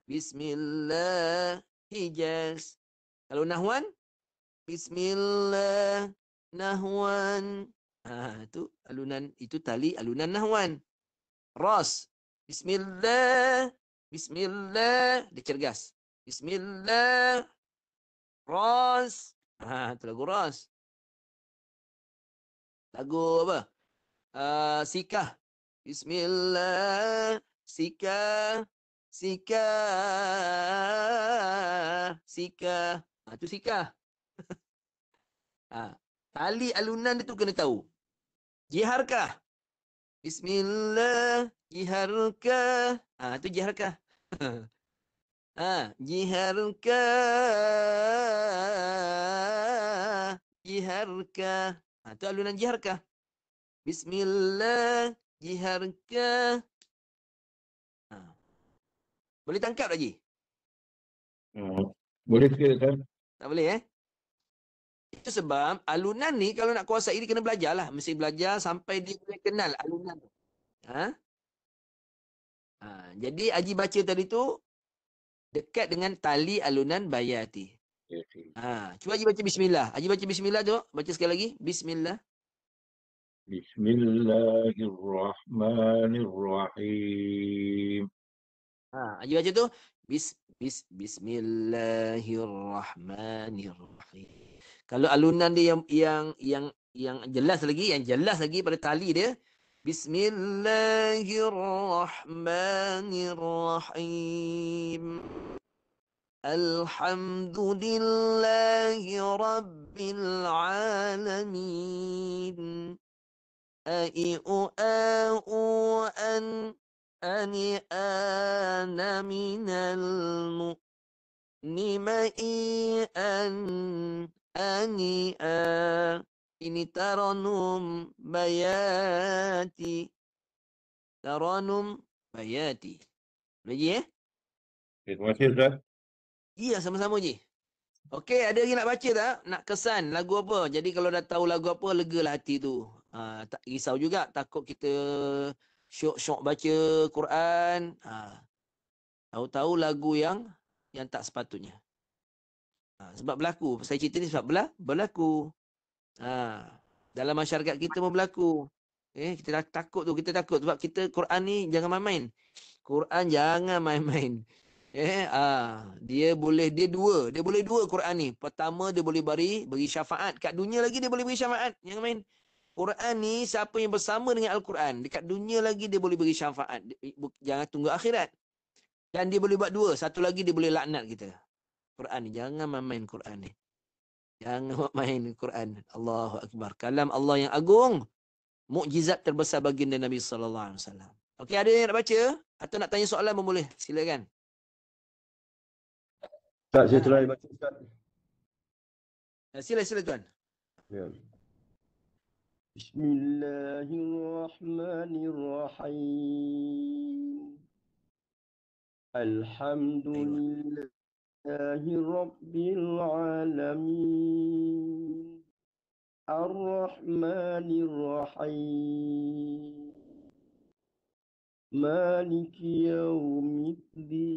Bismillah. Hijaz. Kalau Nahwan, Bismillah. Nahwan. Itu alunan, itu tali alunan Nahwan. Ras. Bismillah. Bismillah. Dia cergas. Bismillah. Ras. Itu lagu Ras. Lagu apa? Sikah. Bismillah. Sikah. Sikah. Sikah. Itu sikah. Tali alunan itu kena tahu. Jiharkah. Bismillah. Jiharkah. Itu jiharkah. Jiharkah. Jiharkah. Itu alunan jiharkah. Bismillah. Jiharkah. Boleh tangkap lagi? Boleh sikit kan? Tak boleh Itu sebab alunan ni kalau nak kuasai dia kena belajar lah. Mesti belajar sampai dia boleh kenal alunan. Jadi Haji baca tadi tu dekat dengan tali alunan Bayati. Cuba Haji baca bismillah. Haji baca bismillah tu. Baca sekali lagi. Bismillah. Bismillahirrahmanirrahim. Haji baca tu. Bismillahirrahmanirrahim. Kalau alunan dia yang jelas lagi pada tali dia, Bismillahirrahmanirrahim. Alhamdulillahi Rabbil Alamin. Ani ana minal ini taranum bayati. Taranum bayati. Lagi Terima kasih Ustaz. Iya, sama-sama je. Okey, ada lagi nak baca tak? Nak kesan lagu apa? Jadi kalau dah tahu lagu apa, legalah hati tu. Tak risau juga, takut kita syok-syok baca Quran. Tahu-tahu lagu yang tak sepatutnya. Sebab berlaku. Saya cerita ni sebab berlaku. Dalam masyarakat kita pun berlaku. Kita takut tu. Kita takut sebab kita Quran ni jangan main-main. Quran jangan main-main. Dia boleh dua Quran ni. Pertama dia boleh beri syafaat. Kat dunia lagi dia boleh beri syafaat. Jangan main. Quran ni siapa yang bersama dengan Al-Quran, dekat dunia lagi dia boleh beri syafaat. Jangan tunggu akhirat. Dan dia boleh buat dua. Satu lagi dia boleh laknat kita. Quran ni jangan main Quran ni. Jangan main Quran. Allahu Akbar. Kalam Allah yang agung. Mukjizat terbesar baginda Nabi sallallahu alaihi wasallam. Okey, ada yang nak baca atau nak tanya soalan pun boleh. Silakan. Ustaz, saya try baca Ustaz. Sila tuan. Ya. Bismillahirrahmanirrahim. Alhamdulillahi Rabbil Alamin. Ar-Rahmanir Rahim. Maliki Yawmiddin.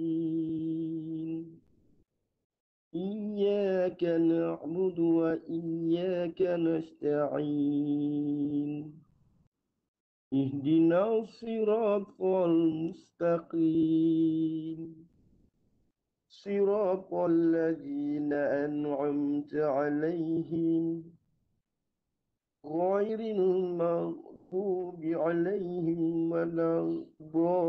إياك نعبد وإياك نستعين اهدنا الصراط المستقيم صراط الذين أنعمت عليهم غير المغضوب عليهم ولا الضالين.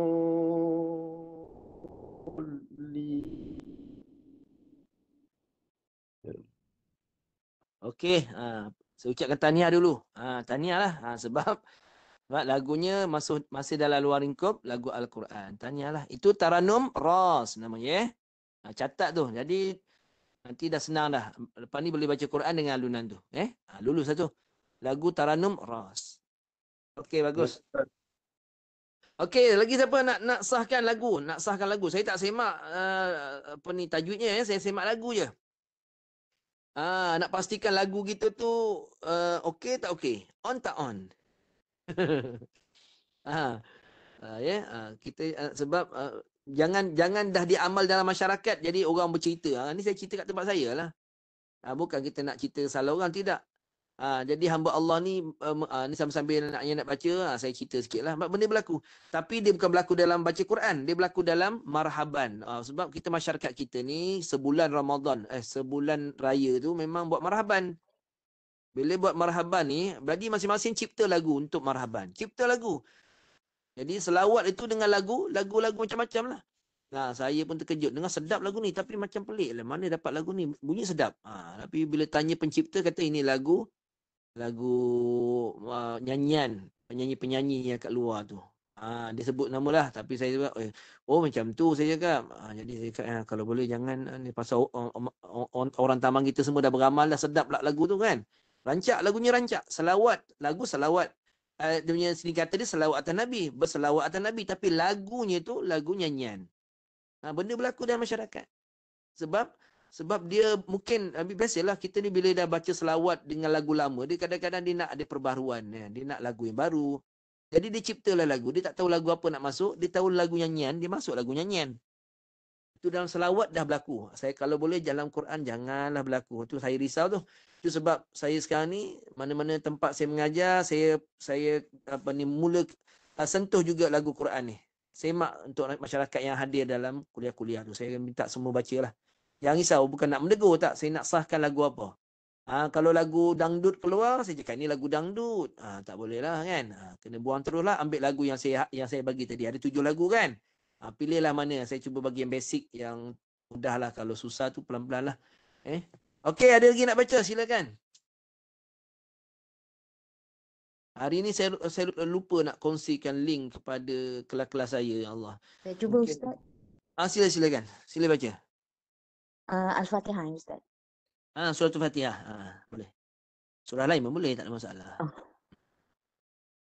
Okey, saya ucapkan tahniah dulu. Tahniah lah. Sebab lagunya masih dalam luar lingkup lagu Al-Quran. Tahniah lah. Itu Taranum Ras namanya. Catat tu. Jadi nanti dah senang dah. Lepas ni boleh baca Quran dengan alunan tu. Lulus satu. Lagu Taranum Ras. Okey, bagus. Okey, lagi siapa nak sahkan lagu? Nak sahkan lagu. Saya tak semak tajwidnya ya. Saya semak lagu je. Nak pastikan lagu kita tu okey tak okey? On tak on? Kita sebab jangan dah diamal dalam masyarakat jadi orang bercerita. Ni saya cerita kat tempat saya lah. Bukan kita nak cerita salah orang, tidak. Jadi hamba Allah ni ni sambil-sambil nak baca, saya cerita sikit lah. Benda berlaku. Tapi dia bukan berlaku dalam baca Quran. Dia berlaku dalam marhaban. Sebab kita masyarakat kita ni sebulan Ramadan, sebulan raya tu memang buat marhaban. Bila buat marhaban ni, berarti masing-masing cipta lagu untuk marhaban. Cipta lagu. Jadi selawat itu dengan lagu-lagu macam-macam lah. Saya pun terkejut. Dengar sedap lagu ni. Tapi macam pelik lah. Mana dapat lagu ni? Bunyi sedap. Tapi bila tanya pencipta, kata ini lagu nyanyian. Penyanyi-penyanyi yang kat luar tu. Dia sebut nama lah. Tapi saya cakap, macam tu saya cakap. Jadi saya cakap, kalau boleh jangan. Pasal orang taman kita semua dah beramal dah. Sedap lah lagu tu kan. Rancak, lagunya rancak. Selawat. Lagu selawat. Dia punya sini kata dia selawat atas Nabi. Berselawat atas Nabi. Tapi lagunya tu lagu nyanyian. Benda berlaku dalam masyarakat. Sebab dia mungkin, biasalah kita ni bila dah baca selawat dengan lagu lama, dia kadang-kadang dia nak ada perbaharuan. Dia nak lagu yang baru. Jadi dia ciptalah lagu. Dia tak tahu lagu apa nak masuk. Dia tahu lagu nyanyian. Dia masuk lagu nyanyian. Itu dalam selawat dah berlaku. Saya kalau boleh dalam Quran janganlah berlaku. Itu saya risau tu. Itu sebab saya sekarang ni mana-mana tempat saya mengajar, saya mula sentuh juga lagu Quran ni. Semak untuk masyarakat yang hadir dalam kuliah-kuliah tu. Saya minta semua bacalah. Jangan risau, bukan nak menegur tak. Saya nak sahkan lagu apa. Kalau lagu dangdut keluar, saya cakap ni lagu dangdut. Tak boleh lah kan. Kena buang terus lah. Ambil lagu yang saya bagi tadi. Ada 7 lagu kan. Pilihlah mana. Saya cuba bagi yang basic, yang mudah lah. Kalau susah tu pelan-pelan lah. Okey, ada lagi nak baca? Silakan. Hari ni saya lupa nak kongsikan link kepada kelas-kelas saya. Ya Allah. Saya cuba Mungkin... Ustaz. Silakan. Sila baca. Al-Fatihah Ustaz. Surah Al-Fatihah. Boleh. Surah lain pun boleh, tak ada masalah.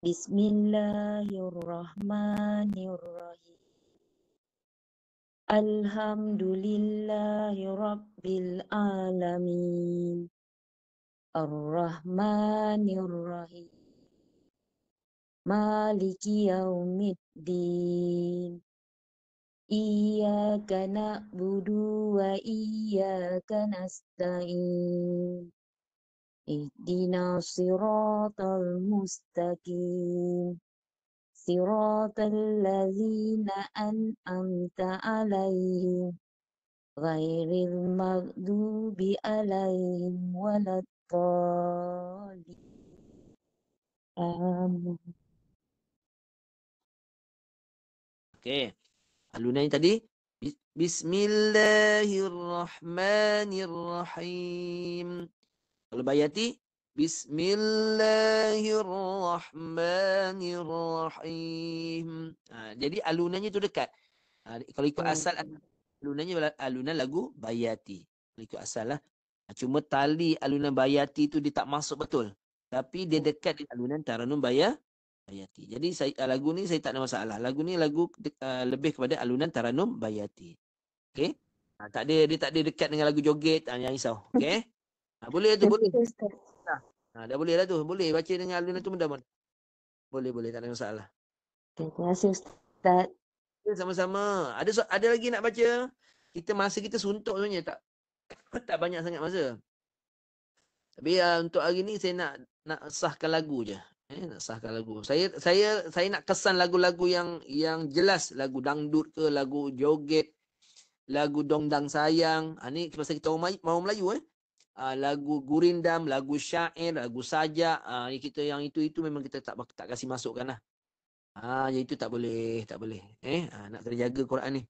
Bismillahirrahmanirrahim. Alhamdulillahi Rabbil Alamin. Ar-Rahmanir-Rahim. Maliki Yaumiddin. Iyyaka na'budu wa iyyaka nasta'in. Ihdinas siratal mustaqim. Siratal ladzina an'amta 'alaihim ghairil maghdubi 'alaihim waladdallin. Amin. Okey. Alunan tadi Bismillahirrahmanirrahim. Kalau bayati Bismillahirrahmanirrahim. Jadi alunannya tu dekat. Kalau ikut asal alunannya alunan lagu bayati. Kalau ikut asal lah. Cuma tali alunan bayati tu dia tak masuk betul. Tapi dia dekat dengan alunan Taranum Bayati. Jadi lagu ni saya tak ada masalah. Lagu ni lebih kepada alunan Taranum Bayati. Okey? Dia tak ada dekat dengan lagu joget, yang risau. Okey? Boleh tu, boleh. Dah boleh lah tu. Boleh baca dengan alunan tu mudah-mudahan. Boleh, tak ada masalah. Terima kasih Ustaz. Sama-sama. Ada lagi nak baca? Masa kita suntuk sebenarnya, tak banyak sangat masa. Tapi untuk hari ni saya nak sahkan lagu je. Nak sahkan lagu. Saya nak kesan lagu-lagu yang jelas, lagu dangdut ke, lagu joget. lagu Dongdang Sayang. Ni pasal kita orang Melayu lagu Gurindam, lagu Syair, lagu Sajak. Ni kita yang itu memang kita tak kasih masukkan lah. Yang itu tak boleh. Nak kena jaga Quran ni.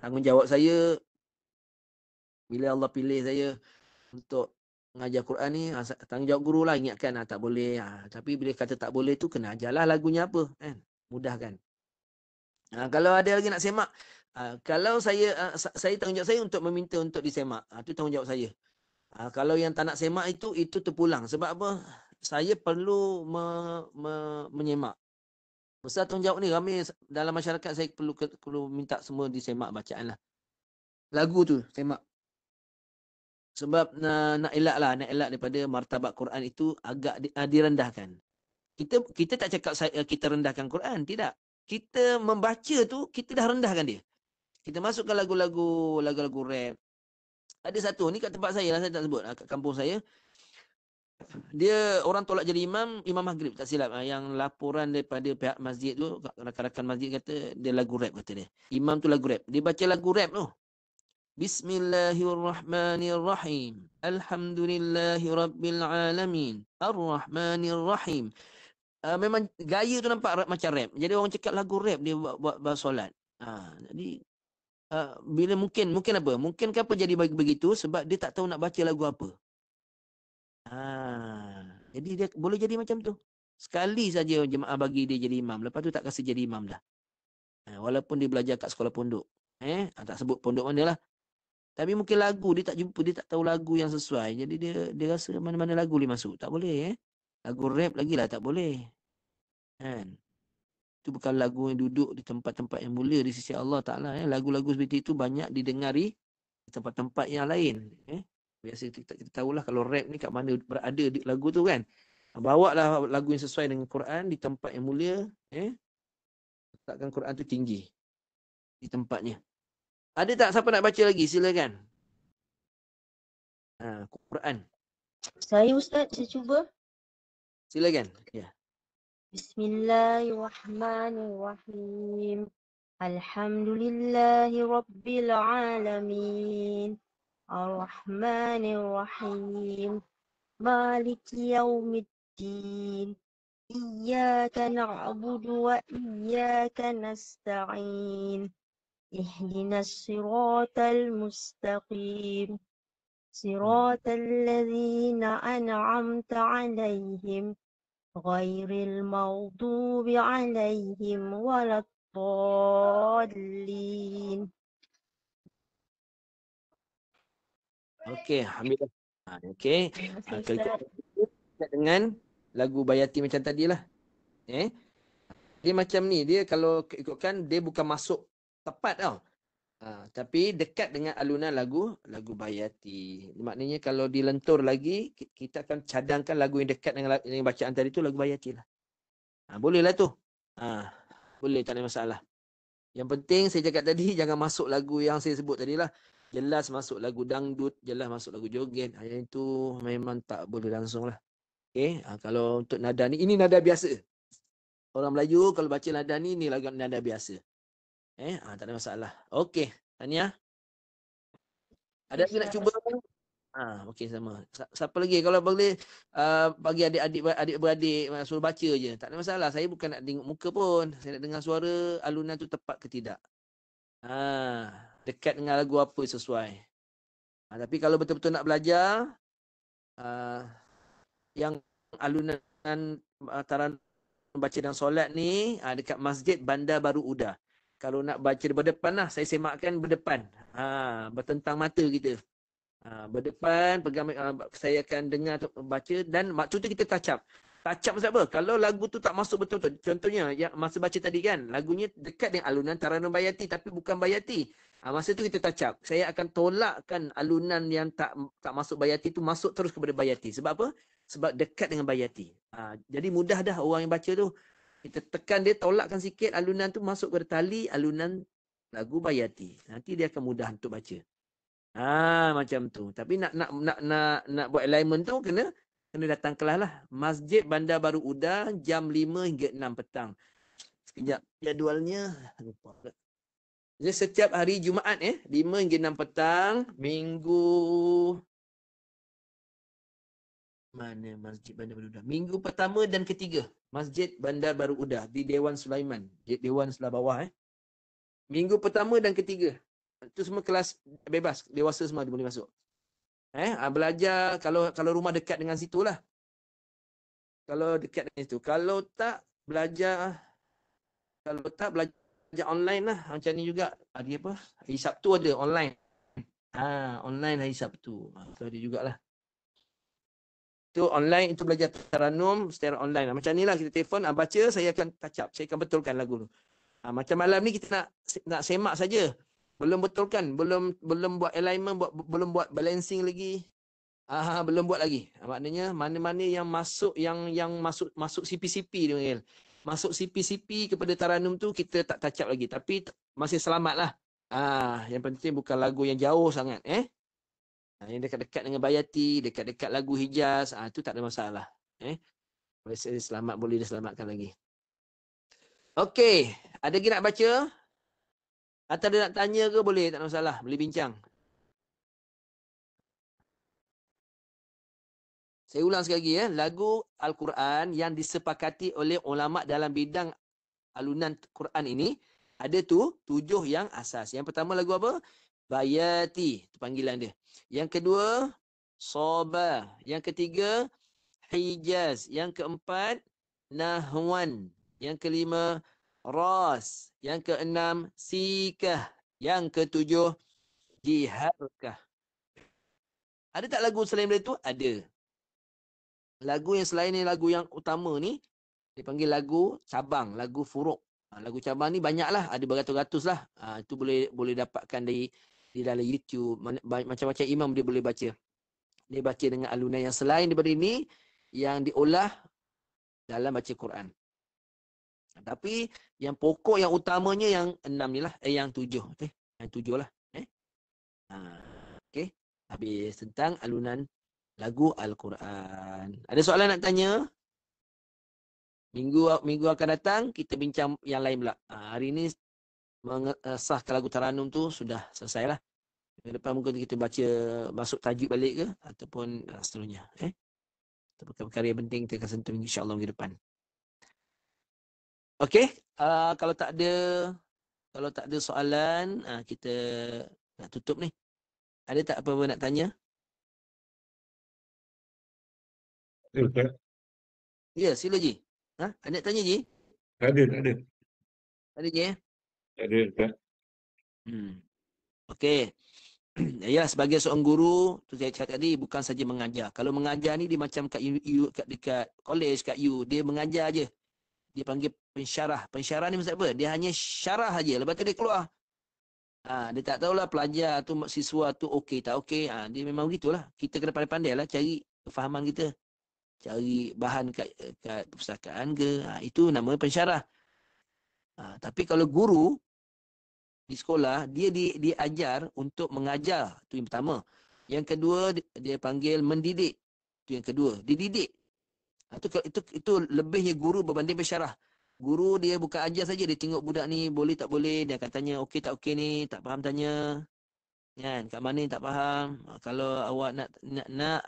Tanggungjawab saya bila Allah pilih saya untuk mengajar Quran ni, tanggungjawab guru lah ingatkan tak boleh. Tapi bila kata tak boleh tu kena ajarlah lagunya apa kan. Mudahkan. Kalau ada lagi nak semak, kalau saya tanggungjawab saya untuk meminta untuk disemak. Itu tanggungjawab saya. Kalau yang tak nak semak itu terpulang. Sebab apa? Saya perlu menyemak. Besar tanggungjawab ni, ramai dalam masyarakat saya perlu minta semua disemak bacaan lah. Lagu tu semak. Sebab nak elak daripada martabat Quran itu agak direndahkan. Kita tak cakap kita rendahkan Quran, tidak. Kita membaca tu kita dah rendahkan dia. Kita masukkan lagu-lagu rap. Ada satu ni kat tempat saya lah, saya tak sebut, kat kampung saya. Dia orang tolak jadi imam maghrib tak silap. Yang laporan daripada pihak masjid tu, rakan-rakan masjid kata dia lagu rap kata dia. Imam tu lagu rap. Dia baca lagu rap tu. Bismillahirrahmanirrahim. Alhamdulillahirabbilalamin. Arrahmanirrahim. Memang gaya tu nampak macam rap. Jadi orang cakap lagu rap dia buat solat. Jadi bila mungkin apa? Mungkin kenapa jadi begitu? Sebab dia tak tahu nak baca lagu apa. Jadi dia boleh jadi macam tu. Sekali saja jemaah bagi dia jadi imam. Lepas tu tak kasi jadi imam dah. Walaupun dia belajar kat sekolah pondok. Tak sebut pondok mana lah. Tapi mungkin lagu dia tak jumpa, dia tak tahu lagu yang sesuai. Jadi dia rasa mana-mana lagu boleh masuk. Tak boleh. Lagu rap lagi lah tak boleh. Kan? Itu bukan lagu yang duduk di tempat-tempat yang mulia di sisi Allah Ta'ala. Lagu-lagu seperti itu banyak didengari di tempat-tempat yang lain. Biasa kita tahulah kalau rap ni kat mana berada lagu tu kan. Bawa lah lagu yang sesuai dengan Quran di tempat yang mulia. Letakkan Quran tu tinggi di tempatnya. Ada tak siapa nak baca lagi? Silakan. Quran. Saya Ustaz, saya cuba. Silakan. Ya. Bismillahirrahmanirrahim. Alhamdulillahi Rabbil Alamin. Ar-Rahmanir-Rahim. Maliki Yaumiddin. Iyyaka na'budu wa iyyaka nasta'in. Ihdinas siratal mustaqim. Siratal ladzina an'amta 'alaihim. Ghairil maghdubi 'alaihim waladdallin. Okey, alhamdulillah. Okey. Dengan lagu Bayati macam tadilah. Dia macam ni, dia kalau ikutkan dia bukan masuk tepat tau. Tapi dekat dengan alunan lagu Bayati. Maknanya kalau dilentur lagi, kita akan cadangkan lagu yang dekat dengan bacaan tadi tu, lagu Bayati lah. Bolehlah tu. Boleh, tak ada masalah. Yang penting saya cakap tadi, jangan masuk lagu yang saya sebut tadi lah. Jelas masuk lagu dangdut, jelas masuk lagu joget. Yang itu memang tak boleh langsung lah. Okay? Kalau untuk nada ni, ini nada biasa. Orang Melayu kalau baca nada ni, ini lagu nada biasa. Tak ada masalah. Okey, Tania. Ada lagi nak cuba? Okey, sama. Siapa lagi? Kalau boleh bagi adik-beradik suruh baca je. Tak ada masalah. Saya bukan nak tengok muka pun. Saya nak dengar suara alunan tu tepat ke tidak. Dekat dengan lagu apa sesuai. Tapi kalau betul-betul nak belajar yang alunan taran baca dan solat ni dekat Masjid Bandar Baru Uda. Kalau nak baca berdepan lah, saya semakkan berdepan. Bertentang mata kita. Berdepan, pegang, saya akan dengar baca dan maksudnya kita touch up. Touch up maksud apa? Kalau lagu tu tak masuk betul-betul. Contohnya, yang masa baca tadi kan, lagunya dekat dengan alunan Taranum Bayati tapi bukan Bayati. Masa tu kita touch up. Saya akan tolakkan alunan yang tak masuk Bayati tu masuk terus kepada Bayati. Sebab apa? Sebab dekat dengan Bayati. Jadi mudah dah orang yang baca tu. Kita tekan dia, tolakkan sikit alunan tu masuk kepada tali alunan lagu Bayati. Nanti dia akan mudah untuk baca. Macam tu. Tapi nak buat alignment tu kena datang kelas lah. Masjid Bandar Baru Uda jam 5 hingga 6 petang. Sekejap jadualnya lupa. Jadi setiap hari Jumaat 5 hingga 6 petang, minggu mana Masjid Bandar Baru Udah? Minggu pertama dan ketiga, Masjid Bandar Baru Udah di Dewan Sulaiman, Dewan sebelah bawah Minggu pertama dan ketiga. Itu semua kelas bebas, dewasa semua boleh masuk. Belajar kalau rumah dekat dengan situ lah. Kalau dekat dengan situ. Kalau tak belajar online lah. Macam ni juga. Hari apa? Hari Sabtu ada online. Online hari Sabtu. Itu ada jugalah. Itu online, itu belajar Taranum secara online. Macam ni lah kita telefon, baca, saya akan touch up. Saya akan betulkan lagu tu. Macam malam ni kita nak semak saja. Belum betulkan, belum buat alignment, belum buat balancing lagi. Belum buat lagi. Maknanya mana-mana yang masuk masuk CP-CP dia panggil. Masuk CP-CP kepada Taranum tu kita tak touch up lagi, tapi masih selamatlah. Yang penting bukan lagu yang jauh sangat, Yang dekat-dekat dengan Bayati, dekat-dekat lagu Hijaz, itu tak ada masalah. Boleh diselamatkan lagi. Okey, ada lagi nak baca? Atau ada nak tanya ke boleh, tak ada masalah, boleh bincang. Saya ulang sekali lagi lagu Al-Quran yang disepakati oleh ulama dalam bidang alunan Quran ini ada tu 7 yang asas. Yang pertama lagu apa? Bayati, itu panggilan dia. Yang kedua, Soba. Yang ketiga, Hijaz. Yang keempat, Nahwan. Yang kelima, Ras. Yang keenam, Sikah. Yang ketujuh, Jiharkah. Ada tak lagu selain dari itu? Ada. Lagu yang selain ni, lagu yang utama ni, dipanggil lagu cabang, lagu furuk. Lagu cabang ni banyaklah, ada beratus-ratus lah. Itu boleh dapatkan di dalam YouTube. Macam-macam imam dia boleh baca. Dia baca dengan alunan yang selain daripada ini, yang diolah dalam baca Quran. Tapi yang pokok, yang utamanya yang 6 ni lah. Yang 7. Yang 7 lah. Okey. Habis tentang alunan lagu Al-Quran. Ada soalan nak tanya? Minggu akan datang, kita bincang yang lain pula. Hari ini mengesahkan lagu Taranum tu sudah selesai lah. Minggu depan mungkin kita baca, masuk tajuk balik ke, ataupun seterusnya. Perkara yang penting kita akan sentuh insyaAllah minggu depan. Okey, kalau tak ada soalan, kita nak tutup ni. Ada tak apa-apa nak tanya? Ustaz. Ya, sila Ji. Ada nak tanya Ji? Tak ada. Ada Ji Tak ada, Ustaz. Okey. Ya, sebagai seorang guru, tu saya cakap tadi, bukan saja mengajar. Kalau mengajar ni dia macam dekat college, kat dia mengajar je. Dia panggil pensyarah. Pensyarah ni maksud apa? Dia hanya syarah saja. Lepas tu dia keluar. Dia tak tahulah pelajar tu, siswa tu okey tak okey. Dia memang begitulah. Kita kena pandai-pandai lah cari kefahaman kita. Cari bahan kat perpustakaan ke. Itu nama pensyarah. Tapi kalau guru di sekolah, dia diajar untuk mengajar. Itu yang pertama. Yang kedua, dia panggil mendidik. Itu yang kedua. Dididik. Itu lebihnya guru berbanding pensyarah. Guru dia bukan ajar saja, dia tengok budak ni boleh tak boleh, dia akan tanya okey tak okey ni, tak faham tanya. Kan, kat mana ni tak faham. Kalau awak nak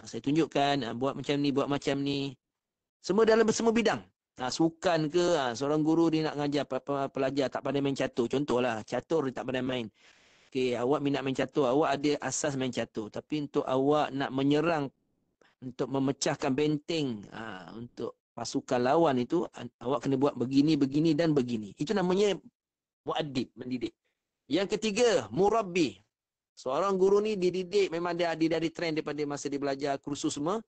saya tunjukkan, buat macam ni, buat macam ni. Semua dalam semua bidang. Sukan ke, seorang guru dia nak mengajar pelajar tak pandai main catur. Contohlah, catur dia tak pandai main. Okey, awak minat main catur, awak ada asas main catur. Tapi untuk awak nak menyerang, untuk memecahkan benteng, untuk pasukan lawan itu, awak kena buat begini, begini dan begini. Itu namanya muaddib, mendidik. Yang ketiga, murabbi. Seorang guru ni dididik, memang dia dari trend daripada masa dia belajar kursus semua.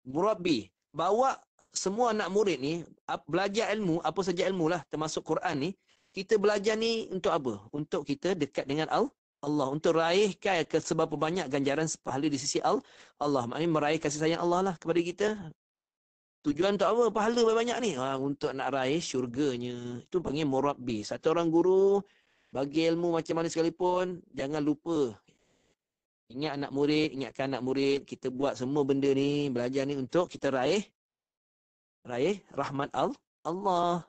Murabbi. Bawa semua anak murid ni, belajar ilmu, apa saja ilmu lah, termasuk Quran ni, kita belajar ni untuk apa? Untuk kita dekat dengan Allah, untuk raihkan seberapa banyak ganjaran pahala di sisi Allah. Maknanya meraih kasih sayang Allah lah kepada kita. Tujuan untuk apa? Pahala banyak ni. Untuk nak raih syurganya. Itu panggil murabbi. Satu orang guru, bagi ilmu macam mana sekalipun, jangan lupa. Ingatkan anak murid, kita buat semua benda ni, belajar ni untuk kita raih rahmat Allah.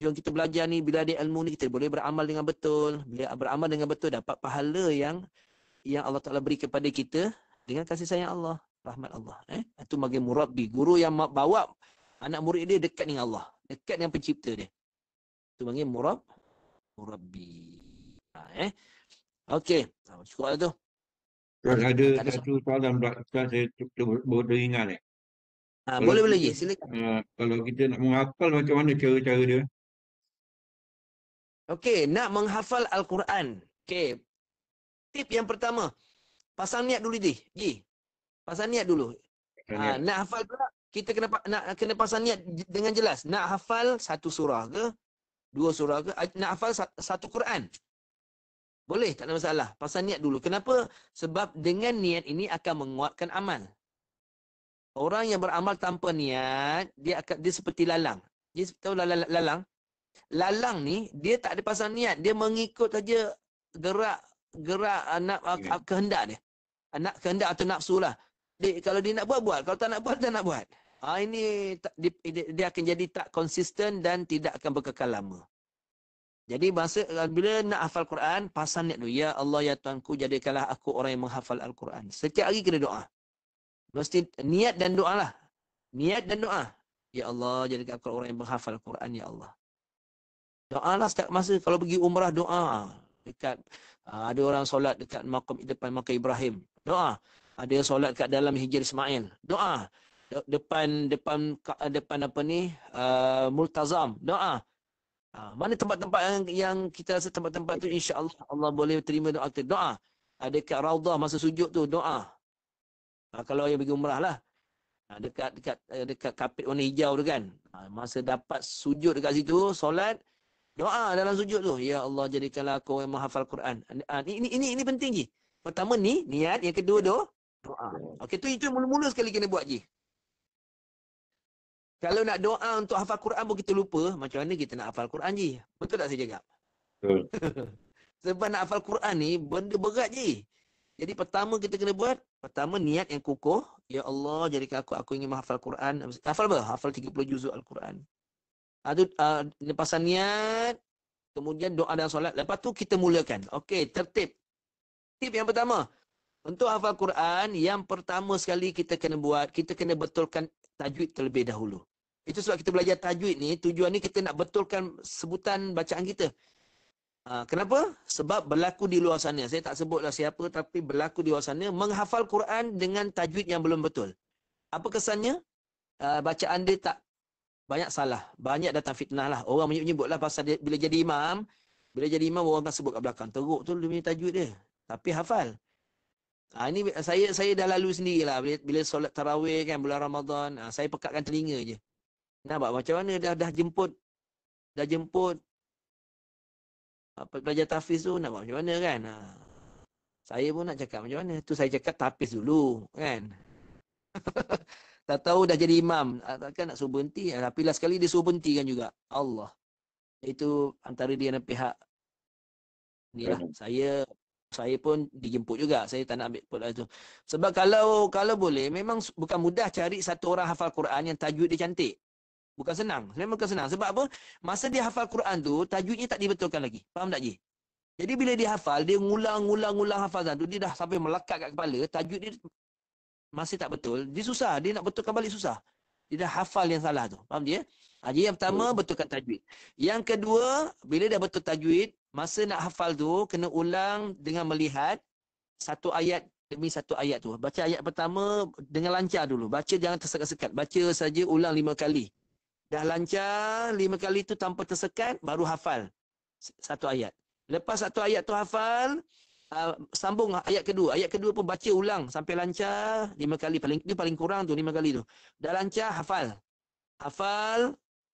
tujuan kita belajar ni, bila ada ilmu ni kita boleh beramal dengan betul. Bila beramal dengan betul dapat pahala yang Allah Ta'ala beri kepada kita dengan kasih sayang Allah, rahmat Allah. Itu bagi murabbi, guru yang bawa anak murid dia dekat dengan Allah, dekat dengan pencipta dia. Itu bagi murabbi. Okey, cukup lah tu. Ada Tak ada satu soalan pula Ustaz, saya baru teringat ni. Boleh je, silakan. Kalau kita nak menghafal, macam mana cara-cara dia? Okey, nak menghafal Al-Quran. Okey. Tip yang pertama, pasang niat dulu Ji. Pasang niat dulu. Nak hafal pula, kita kena pasang niat dengan jelas. Nak hafal satu surah ke, dua surah ke, nak hafal satu Quran. Boleh, tak ada masalah. Pasang niat dulu. Kenapa? Sebab dengan niat ini akan menguatkan amal. Orang yang beramal tanpa niat, dia seperti lalang. Dia tahu lalang? Lalang ni dia tak ada pasang niat, dia mengikut saja gerak kehendak dia. Kehendak atau nafsu lah. Kalau dia nak buat, kalau tak nak buat, tak nak buat. Ini dia akan jadi tak konsisten dan tidak akan berkekal lama. Jadi bila nak hafal Quran, pasang niat dulu. Ya Allah, ya Tuanku, jadikanlah aku orang yang menghafal Al-Quran. Setiap hari kena doa. Mesti niat dan doa lah. Niat dan doa. Ya Allah, jadikan aku orang yang menghafal Al-Quran, ya Allah. Doa lah setiap masa. Kalau pergi umrah, doa. Dekat ada orang solat dekat depan makam Ibrahim. Doa. Ada yang solat kat dalam Hijr Ismail. Doa. Depan apa ni? Multazam. Doa. Mana tempat-tempat yang kita rasa tempat-tempat tu insya-Allah Allah boleh terima doa kita. Doa. Dekat Raudah masa sujud tu doa. Kalau yang pergi umrah lah. Dekat kapit warna hijau tu kan. Masa dapat sujud dekat situ, solat, doa dalam sujud tu. Ya Allah, jadikanlah aku yang menghafal Quran. Ini penting je. Pertama ni niat, yang kedua doa. Okey, itu mula-mula sekali kena buat je. Kalau nak doa untuk hafal Quran pun kita lupa, macam mana kita nak hafal Quran je? Betul tak saya cakap? Betul. Sebab nak hafal Quran ni benda berat je. Jadi pertama kita kena buat, pertama niat yang kukuh. Ya Allah, jadikan aku ingin menghafal Quran. Hafal apa? Hafal 30 juzuk Al-Quran. Pasal niat, kemudian doa dan solat. Lepas tu kita mulakan. Okey, tertib. Tip yang pertama, untuk hafal Quran, yang pertama sekali kita kena betulkan tajwid terlebih dahulu. Itu sebab kita belajar tajwid ni, tujuan ni kita nak betulkan sebutan bacaan kita. Kenapa? Sebab berlaku di luar sana. Saya tak sebutlah siapa, tapi berlaku di luar sana menghafal Quran dengan tajwid yang belum betul. Apa kesannya? Bacaan dia tak banyak salah. Banyak datang fitnah lah. Orang menyebut lah pasal dia, bila jadi imam orang akan sebut kat belakang. Teruk tu dia punya tajwid dia. Tapi hafal. Ini saya dah lalu sendirilah bila solat tarawih kan bulan Ramadan. Saya pekatkan telinga je. Nampak macam mana dah jemput pelajar tahfiz tu, nampak macam mana kan. Saya pun nak cakap macam mana. Tu saya cakap tahfiz dulu kan. Tak tahu dah jadi imam. Takkan nak suruh berhenti. Tapi last kali dia suruh berhenti kan juga. Allah. Itu antara dia dan pihak ni lah. Saya pun dijemput juga. Saya tak nak ambil pula itu. Sebab kalau boleh, memang bukan mudah cari satu orang hafal Quran yang tajwid dia cantik. Bukan senang. Memang bukan senang. Sebab apa? Masa dia hafal Quran tu, tajwidnya tak dibetulkan lagi. Faham tak, Ji? Jadi bila dia hafal, dia ngulang hafazan tu, dia dah sampai melekat kat kepala, tajwid dia masih tak betul. Dia susah. Dia nak betulkan balik susah. Dia dah hafal yang salah tu. Faham dia? Jadi yang pertama, betulkan tajwid. Yang kedua, bila dah betul tajwid, masa nak hafal tu, kena ulang dengan melihat satu ayat demi satu ayat tu. Baca ayat pertama dengan lancar dulu. Baca jangan tersekat-sekat. Baca saja ulang 5 kali. Dah lancar 5 kali tu tanpa tersekat, baru hafal satu ayat. Lepas satu ayat tu hafal, sambung ayat kedua. Ayat kedua pun baca ulang sampai lancar 5 kali. Dia paling kurang tu 5 kali tu. Dah lancar, hafal.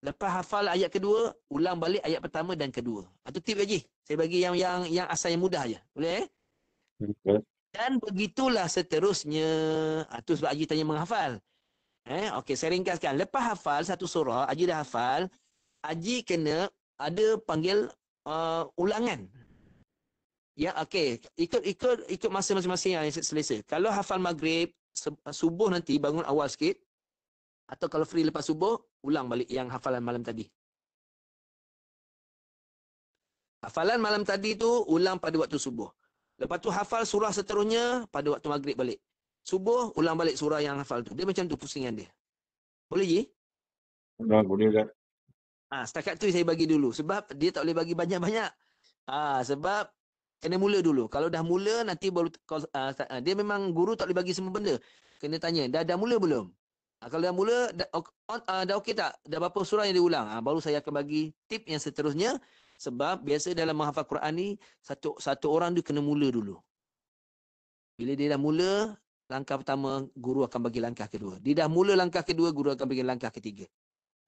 Lepas hafal ayat kedua, ulang balik ayat pertama dan kedua. Itu tip lagi. Saya bagi yang asal yang mudah je. Boleh? Dan begitulah seterusnya. Itu sebab Haji tanya menghafal. Okey, saya ringkaskan. Lepas hafal satu surah, Haji dah hafal, Haji kena ada panggil ulangan. Ya, okey. Ikut masa masing-masing yang selesa. Kalau hafal maghrib, subuh nanti bangun awal sikit. Atau kalau free lepas subuh, ulang balik yang hafalan malam tadi. Hafalan malam tadi tu ulang pada waktu subuh. Lepas tu hafal surah seterusnya pada waktu maghrib balik. Subuh ulang balik surah yang hafal tu. Dia macam tu pusingan dia. Boleh je? Dah boleh dah. Setakat tu saya bagi dulu. Sebab dia tak boleh bagi banyak-banyak. Sebab kena mula dulu. Kalau dah mula nanti baru dia memang guru tak boleh bagi semua benda. Kena tanya, dah mula belum? Kalau dah mula dah okey tak? Dah berapa surah yang diulang? Baru saya akan bagi tip yang seterusnya. Sebab biasa dalam menghafal Quran ni satu orang dia kena mula dulu. Bila dia dah mula, langkah pertama guru akan bagi langkah kedua. Dia dah mula langkah kedua, guru akan bagi langkah ketiga.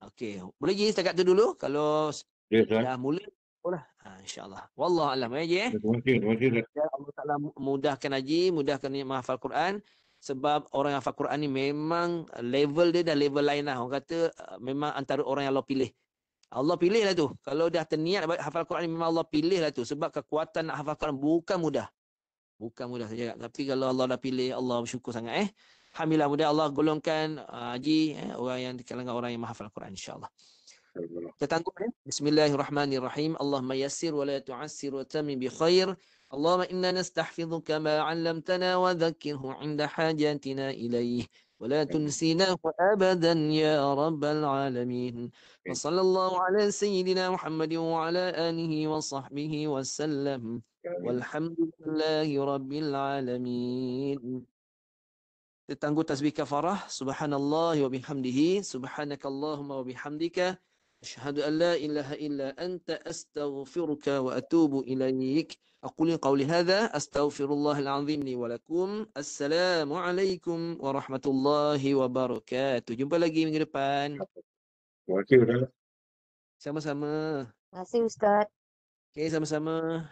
Okey, boleh je setakat tu dulu. Kalau Ya, Ustaz. dah mula, boleh. InsyaAllah. Wallahu alam. Ya, Terima kasih, Ustaz. Ya Allah Ta'ala mudahkan Haji, mudahkan dia menghafal Quran. Sebab orang yang hafal Quran ni memang level dia dah level lain lah. Orang kata memang antara orang yang Allah pilih. Allah pilih lah tu. Kalau dah terniat hafal Quran ni memang Allah pilih lah tu. Sebab kekuatan nak hafal Quran bukan mudah. Bukan mudah saja. Tapi kalau Allah dah pilih, Allah bersyukur sangat. Alhamdulillah, mudah Allah golongkan Haji, orang yang di kalangan orang yang menghafal Quran, insyaAllah. Kita tangguh ya. Bismillahirrahmanirrahim. Allahumma yassir wa la tu'assir wa tamim bi khair. Allahumma inna nastahfidhuka ma 'allamtana wa dhakkirhu 'inda hajatina ilayh. ولا تنسيناه أبدا يا رب العالمين وصلى الله على سيدنا محمد وعلى آله وصحبه وسلم والحمد لله رب العالمين. Tangguh tasbih kafarah. Subhanallah wa bihamdihi. Subhanakallahumma wa bihamdika. Asyhadu an la ilaha illa anta astaghfiruka wa atubu ilaik. أقول قولي هذا أستغفر الله العظيم لي ولكم. السلام عليكم ورحمة الله وبركاته. Jumpa lagi minggu depan. Terima kasih, Ustaz. Sama-sama. Terima kasih Ustaz. Okay, sama-sama.